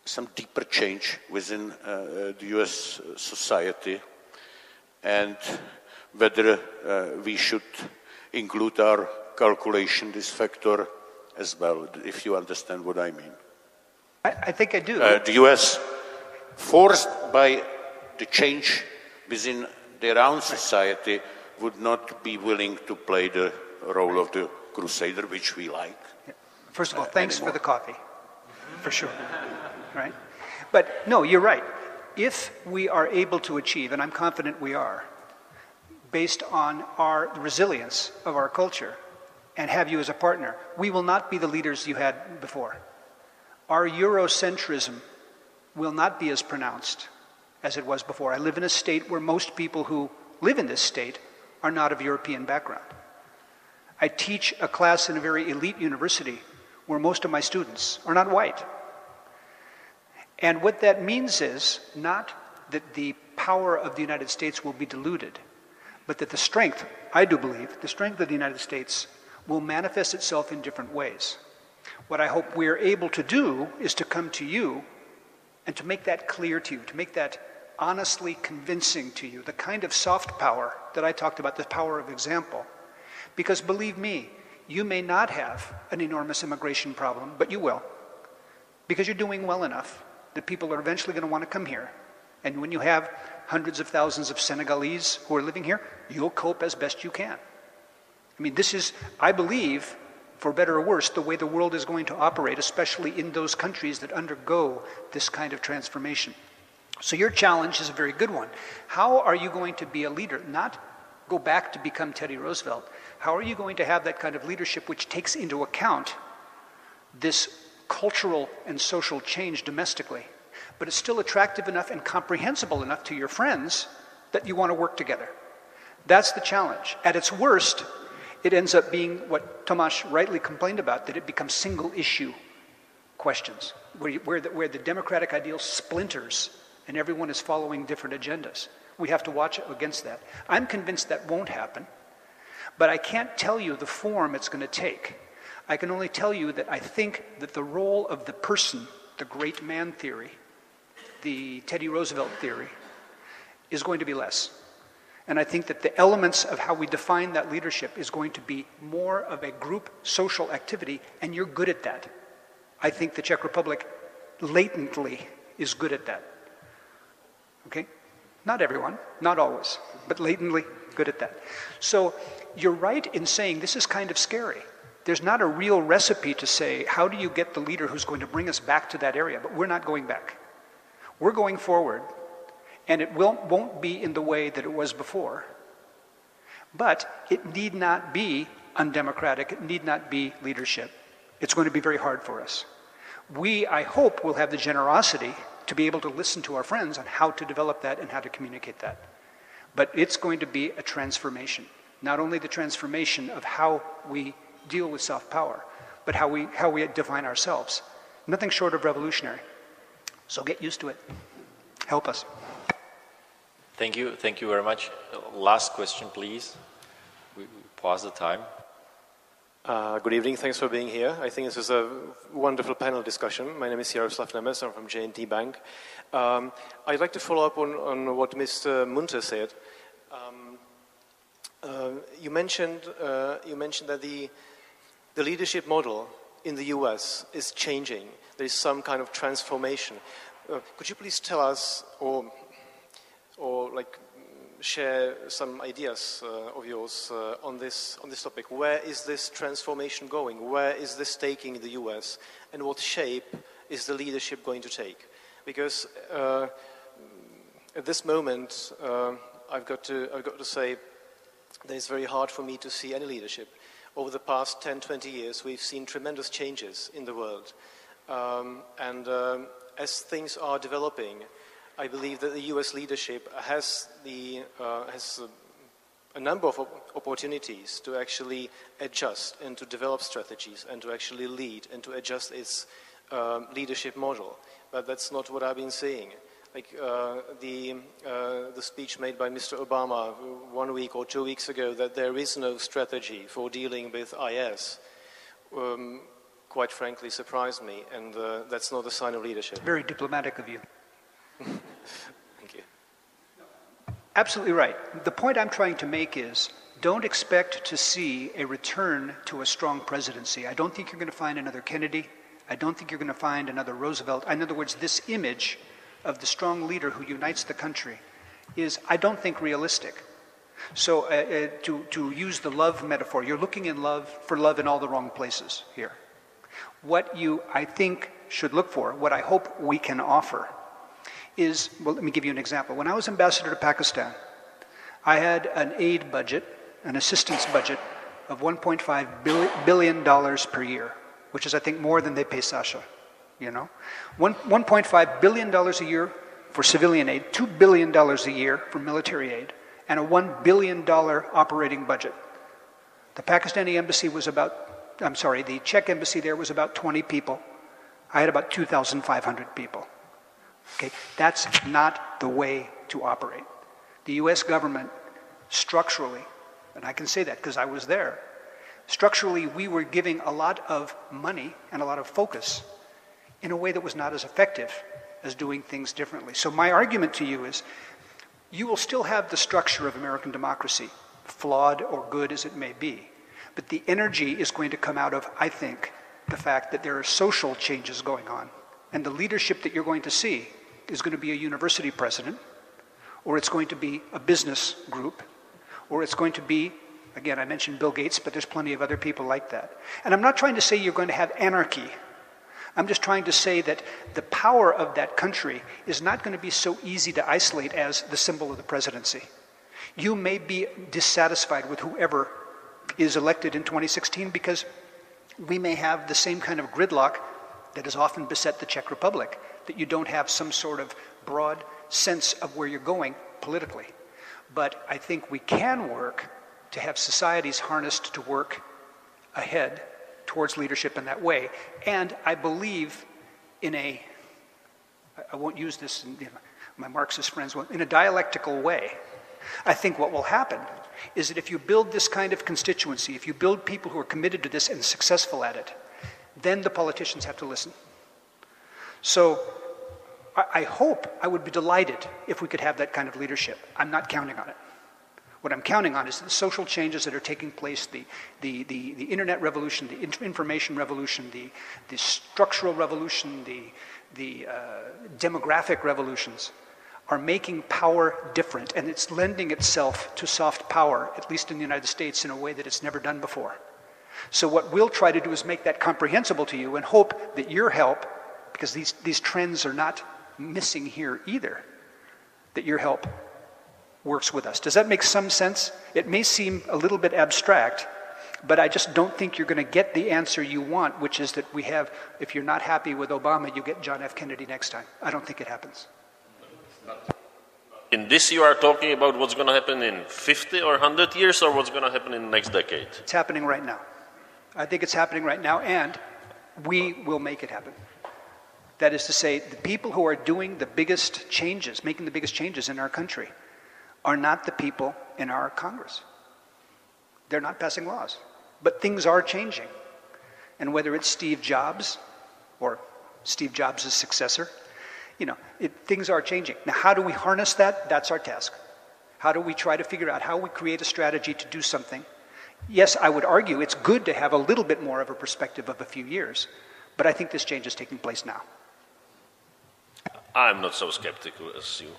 some deeper change within the US society, and whether we should include our calculation, this factor as well, if you understand what I mean. I think I do. The US, forced by the change within their own society, would not be willing to play the role of the crusader, which we like. First of all, thanks for the coffee, for sure, right? But no, you're right. If we are able to achieve, and I'm confident we are, based on the resilience of our culture, and have you as a partner, we will not be the leaders you had before. Our Eurocentrism will not be as pronounced as it was before. I live in a state where most people who live in this state are not of European background. I teach a class in a very elite university where most of my students are not white. And what that means is not that the power of the United States will be diluted, but that the strength, I do believe, the strength of the United States will manifest itself in different ways. What I hope we're able to do is to come to you and to make that clear to you, to make that honestly convincing to you, the kind of soft power that I talked about, the power of example. Because believe me, you may not have an enormous immigration problem, but you will. Because you're doing well enough that people are eventually going to want to come here. And when you have hundreds of thousands of Senegalese who are living here, you'll cope as best you can. I mean, this is, I believe, for better or worse, the way the world is going to operate, especially in those countries that undergo this kind of transformation. So your challenge is a very good one. How are you going to be a leader? Not go back to become Teddy Roosevelt. How are you going to have that kind of leadership which takes into account this cultural and social change domestically, but it's still attractive enough and comprehensible enough to your friends that you want to work together? That's the challenge. At its worst, it ends up being what Tomáš rightly complained about, that it becomes single-issue questions, where the democratic ideal splinters and everyone is following different agendas. We have to watch against that. I'm convinced that won't happen, but I can't tell you the form it's going to take. I can only tell you that I think that the role of the person, the great man theory, the Teddy Roosevelt theory, is going to be less. And I think that the elements of how we define that leadership is going to be more of a group social activity, and you're good at that. I think the Czech Republic latently is good at that. Okay? Not everyone, not always, but latently good at that. So you're right in saying this is kind of scary. There's not a real recipe to say, how do you get the leader who's going to bring us back to that area? But we're not going back. We're going forward, and it won't be in the way that it was before. But it need not be undemocratic. It need not be leadership. It's going to be very hard for us. We, I hope, will have the generosity to be able to listen to our friends on how to develop that and how to communicate that. But it's going to be a transformation. Not only the transformation of how we deal with soft power, but how we define ourselves. Nothing short of revolutionary. So get used to it. Help us. Thank you very much. Last question, please. We pause the time. Good evening, thanks for being here. I think this is a wonderful panel discussion. My name is Jaroslav Nemes, I'm from J&T Bank. I'd like to follow up on what Mr. Munter said. You mentioned that the leadership model in the US is changing. There is some kind of transformation. Could you please tell us, or like share some ideas of yours on this topic? Where is this transformation going? Where is this taking the US, and what shape is the leadership going to take? Because at this moment, I've got to say that it's very hard for me to see any leadership. Over the past 10, 20 years, we've seen tremendous changes in the world. As things are developing, I believe that the US leadership has a number of opportunities to actually adjust and to develop strategies and to actually lead and to adjust its leadership model. But that's not what I've been seeing. Like the speech made by Mr. Obama 1 week or 2 weeks ago that there is no strategy for dealing with IS, quite frankly surprised me, and that's not a sign of leadership. Very diplomatic of you. Thank you. Absolutely right. The point I'm trying to make is, don't expect to see a return to a strong presidency. I don't think you're going to find another Kennedy. I don't think you're going to find another Roosevelt. In other words, this image of the strong leader who unites the country is, I don't think, realistic. So to use the love metaphor, you're looking for love in all the wrong places here. What you, I think, should look for, what I hope we can offer, is, well, let me give you an example. When I was ambassador to Pakistan, I had an aid budget, an assistance budget of $1.5 billion per year, which is, I think, more than they pay Sasha. You know, $1.5 billion a year for civilian aid, $2 billion a year for military aid, and a $1 billion operating budget. The Pakistani embassy was the Czech embassy there was about 20 people. I had about 2,500 people. Okay, that's not the way to operate. The US government, structurally, and I can say that because I was there, structurally we were giving a lot of money and a lot of focus in a way that was not as effective as doing things differently. So my argument to you is, you will still have the structure of American democracy, flawed or good as it may be, but the energy is going to come out of, I think, the fact that there are social changes going on. And the leadership that you're going to see is going to be a university president, or it's going to be a business group, or it's going to be, again, I mentioned Bill Gates, but there's plenty of other people like that. And I'm not trying to say you're going to have anarchy. I'm just trying to say that the power of that country is not going to be so easy to isolate as the symbol of the presidency. You may be dissatisfied with whoever is elected in 2016 because we may have the same kind of gridlock that has often beset the Czech Republic, that you don't have some sort of broad sense of where you're going politically. But I think we can work to have societies harnessed to work ahead towards leadership in that way. And I believe in I won't use this, my Marxist friends will, in a dialectical way. I think what will happen is that if you build this kind of constituency, if you build people who are committed to this and successful at it, then the politicians have to listen. So I hope, I would be delighted if we could have that kind of leadership. I'm not counting on it. What I'm counting on is the social changes that are taking place, the internet revolution, the information revolution, the structural revolution, the demographic revolutions are making power different, and it's lending itself to soft power, at least in the United States, in a way that it's never done before. So what we'll try to do is make that comprehensible to you and hope that your help, because these trends are not missing here either, that your help works with us. Does that make some sense? It may seem a little bit abstract, but I just don't think you're going to get the answer you want, which is that we have, if you're not happy with Obama, you get John F. Kennedy next time. I don't think it happens. In this you are talking about what's going to happen in 50 or 100 years, or what's going to happen in the next decade? It's happening right now. I think it's happening right now, and we will make it happen. That is to say, the people who are doing the biggest changes, making the biggest changes in our country, are not the people in our Congress. They're not passing laws. But things are changing. And whether it's Steve Jobs or Steve Jobs' successor, things are changing. Now, how do we harness that? That's our task. How do we try to figure out how we create a strategy to do something Yes, I would argue it's good to have a little bit more of a perspective of a few years, but I think this change is taking place now. I'm not so skeptical as you.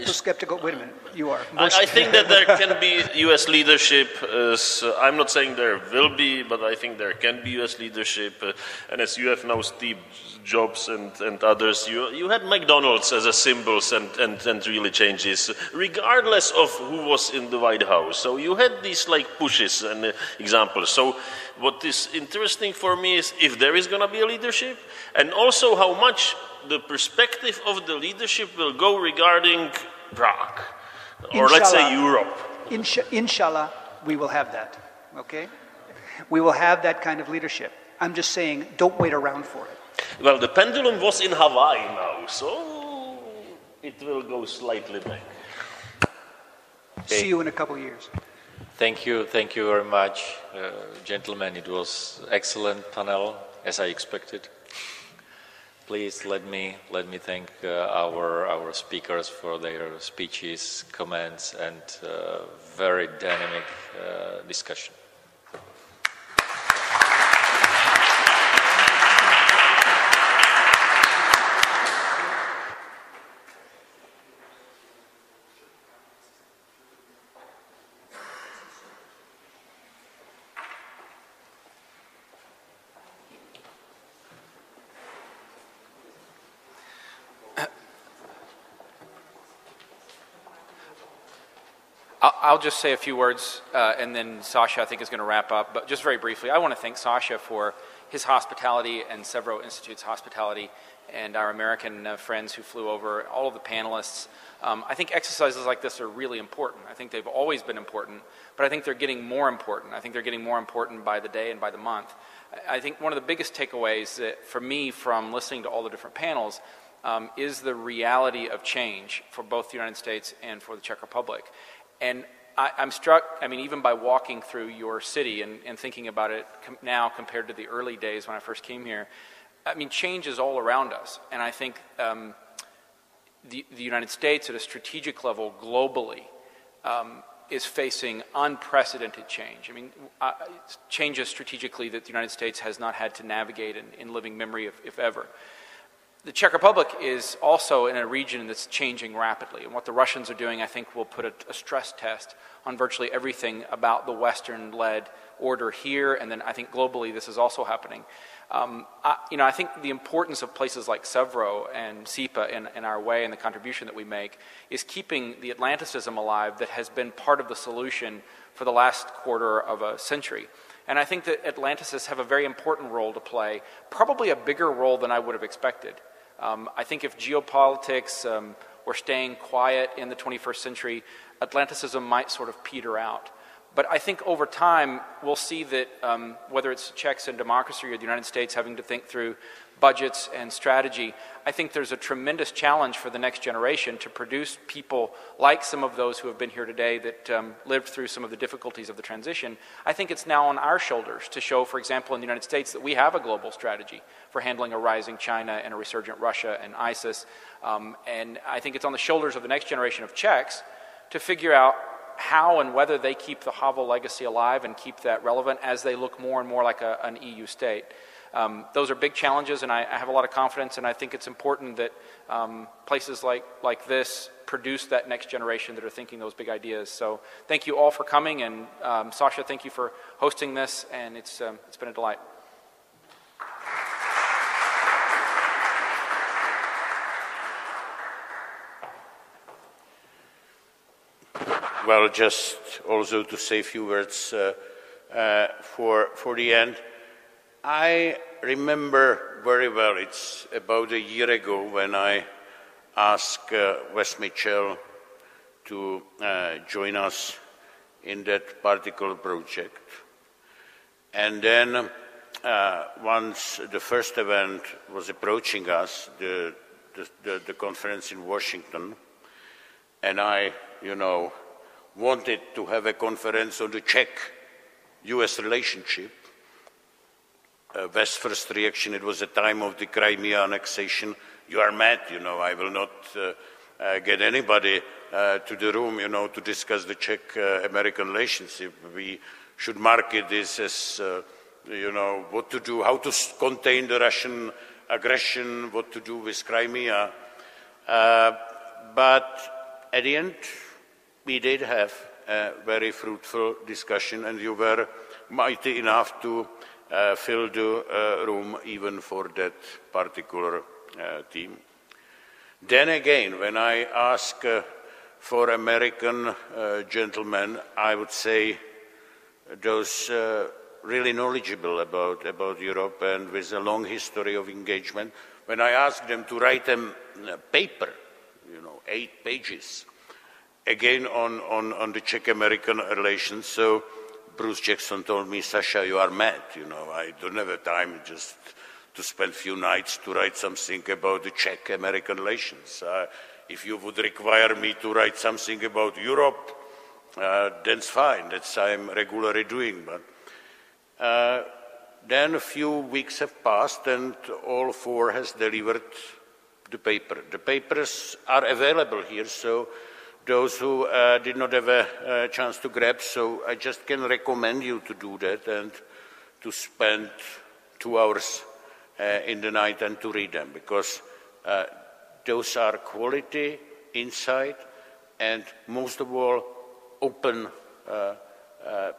So skeptical, wait a minute, you are. I think that there can be US leadership. I'm not saying there will be, but I think there can be US leadership. And as you have now Steve Jobs and others, you had McDonald's as a symbol and really changes, regardless of who was in the White House. So you had these like pushes and examples. So what is interesting for me is if there is going to be a leadership, and also how much the perspective of the leadership will go regarding Prague, or let's say Europe. Inshallah, we will have that, okay? We will have that kind of leadership. I'm just saying, don't wait around for it. Well, the pendulum was in Hawaii now, so it will go slightly back. Okay. See you in a couple of years. Thank you very much, gentlemen. It was excellent panel, as I expected. Please let me thank our speakers for their speeches, comments, and very dynamic discussion. I'll just say a few words, and then Sasha, I think, is going to wrap up. But just very briefly, I want to thank Sasha for his hospitality and CEVRO Institute's hospitality, and our American friends who flew over, all of the panelists. I think exercises like this are really important. I think they've always been important, but I think they're getting more important. I think they're getting more important by the day and by the month. I think one of the biggest takeaways that, for me from listening to all the different panels is the reality of change for both the United States and for the Czech Republic. And I'm struck, even by walking through your city and thinking about it now compared to the early days when I first came here, change is all around us. And I think the United States at a strategic level globally is facing unprecedented change. Changes strategically that the United States has not had to navigate in living memory, if ever. The Czech Republic is also in a region that's changing rapidly, and what the Russians are doing, I think, will put a stress test on virtually everything about the Western-led order here, and then I think globally this is also happening. I think the importance of places like CEVRO and SIPA in our way and the contribution that we make is keeping the Atlanticism alive that has been part of the solution for the last quarter of a century. And I think that Atlanticists have a very important role to play, probably a bigger role than I would have expected. I think if geopolitics were staying quiet in the 21st century, Atlanticism might sort of peter out. But I think over time, we'll see that whether it's Czechs and democracy or the United States having to think through budgets and strategy, I think there's a tremendous challenge for the next generation to produce people like some of those who have been here today that lived through some of the difficulties of the transition. I think it's now on our shoulders to show, for example, in the United States that we have a global strategy for handling a rising China and a resurgent Russia and ISIS. And I think it's on the shoulders of the next generation of Czechs to figure out how and whether they keep the Havel legacy alive and keep that relevant as they look more and more like an EU state. Those are big challenges, and I have a lot of confidence, and I think it's important that places like this produce that next generation that are thinking those big ideas. So thank you all for coming, and Sasha, thank you for hosting this, and it's been a delight. Well, just also to say a few words for the end. I remember very well, it's about a year ago when I asked Wes Mitchell to join us in that particle project. And then once the first event was approaching us, the conference in Washington, and I, wanted to have a conference on the Czech-US relationship. West's first reaction, it was the time of the Crimea annexation. You are mad, I will not get anybody to the room, to discuss the Czech-American relationship. We should market this as, what to do, how to contain the Russian aggression, what to do with Crimea. But at the end, we did have a very fruitful discussion, and you were mighty enough to fill the room even for that particular team. Then again, when I ask for American gentlemen, I would say those really knowledgeable about Europe and with a long history of engagement, when I ask them to write a paper, 8 pages, again on the Czech-American relations, so Bruce Jackson told me, Sasha, you are mad, I don't have the time just to spend a few nights to write something about the Czech-American relations. If you would require me to write something about Europe, that's fine, that's I'm regularly doing. But then a few weeks have passed and all 4 has delivered the paper. The papers are available here, so those who did not have a chance to grab, so I just can recommend you to do that and to spend 2 hours in the night and to read them, because those are quality, insight, and most of all, open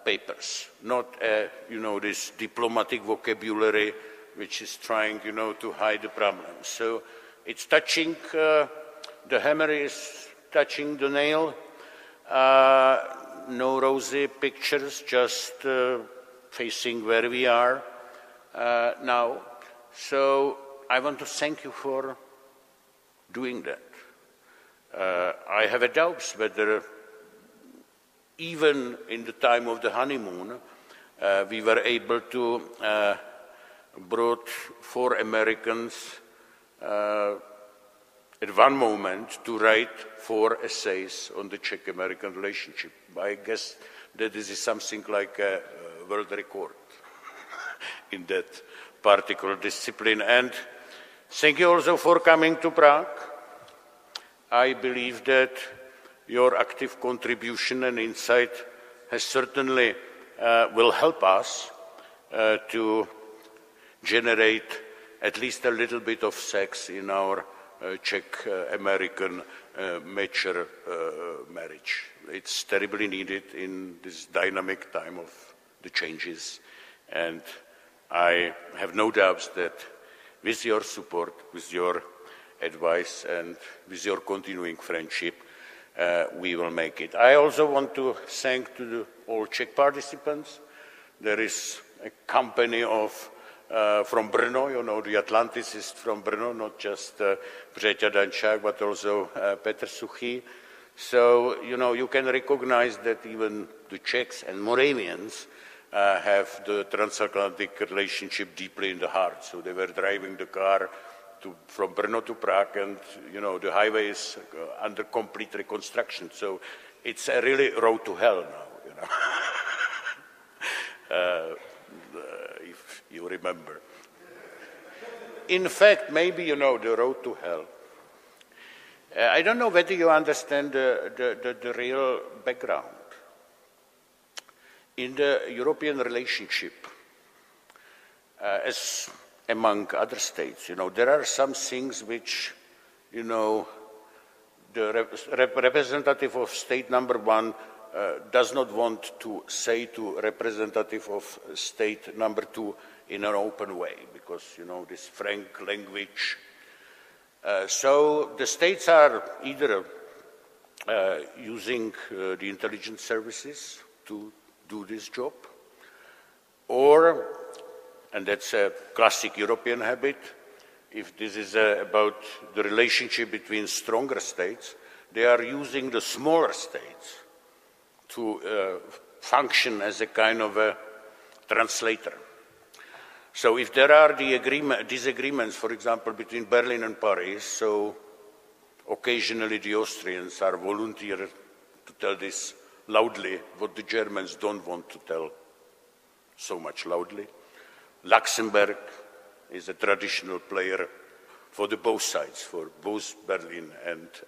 papers, not this diplomatic vocabulary which is trying, to hide the problem. So it's touching, the hammer is touching the nail, no rosy pictures, just facing where we are now. So I want to thank you for doing that. I have a doubts whether even in the time of the honeymoon, we were able to brought 4 Americans at one moment to write 4 essays on the Czech-American relationship. I guess that this is something like a world record in that particular discipline. And thank you also for coming to Prague. I believe that your active contribution and insight has certainly will help us to generate at least a little bit of sex in our Czech-American mature marriage. It's terribly needed in this dynamic time of the changes, and I have no doubts that with your support, with your advice, and with your continuing friendship, we will make it. I also want to thank to all Czech participants. There is a company of from Brno, the Atlanticists from Brno, not just Břetislav Dančák, but also Petr Suchý. So, you can recognize that even the Czechs and Moravians have the transatlantic relationship deeply in the heart. So they were driving the car from Brno to Prague, and, the highway is under complete reconstruction. So it's a really road to hell now, if you remember. In fact, maybe the road to hell. I don't know whether you understand the real background. In the European relationship, as among other states, there are some things which, the representative of state number 1 does not want to say to representative of state number 2 in an open way, because, this frank language. So the states are either using the intelligence services to do this job, or, and that's a classic European habit, if this is about the relationship between stronger states, they are using the smaller states to function as a kind of a translator. So if there are disagreements, for example, between Berlin and Paris, so occasionally the Austrians are volunteer to tell this loudly, what the Germans don't want to tell so much loudly. Luxembourg is a traditional player for the both sides, for both Berlin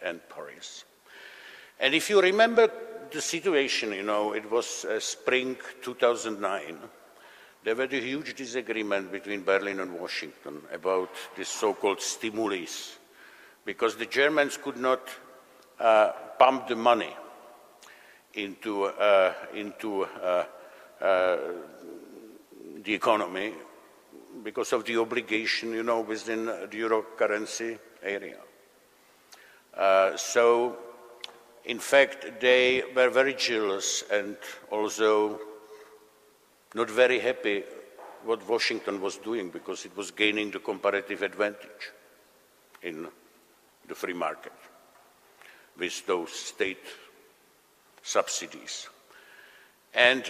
and Paris. And if you remember the situation, you know, it was spring 2009. There was a huge disagreement between Berlin and Washington about this so-called stimulus, because the Germans could not pump the money into the economy because of the obligation, you know, within the euro currency area. So, in fact, they were very jealous and also not very happy what Washington was doing, because it was gaining the comparative advantage in the free market with those state subsidies. And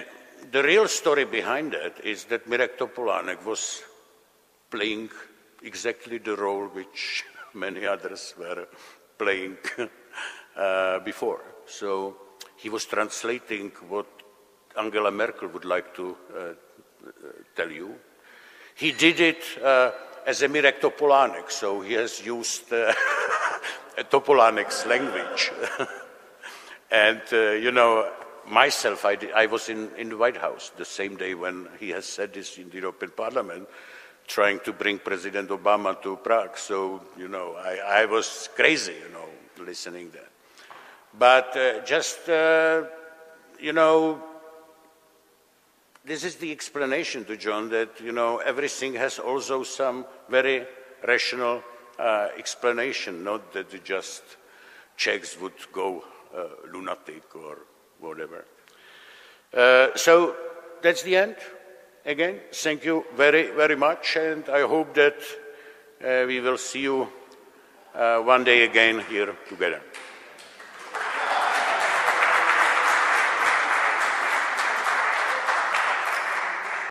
the real story behind that is that Mirek Topolánek was playing exactly the role which many others were playing before. So he was translating what Angela Merkel would like to tell you. He did it as a Mirek Topolánek, so he has used Topolánek's language. And, you know, myself, I was in the White House the same day when he has said this in the European Parliament, trying to bring President Obama to Prague. So, you know, I was crazy, you know, listening there. But you know, this is the explanation to John that, you know, everything has also some very rational explanation, not that just Czechs would go lunatic or whatever. So that's the end. Again, thank you very, very much, and I hope that we will see you one day again here together.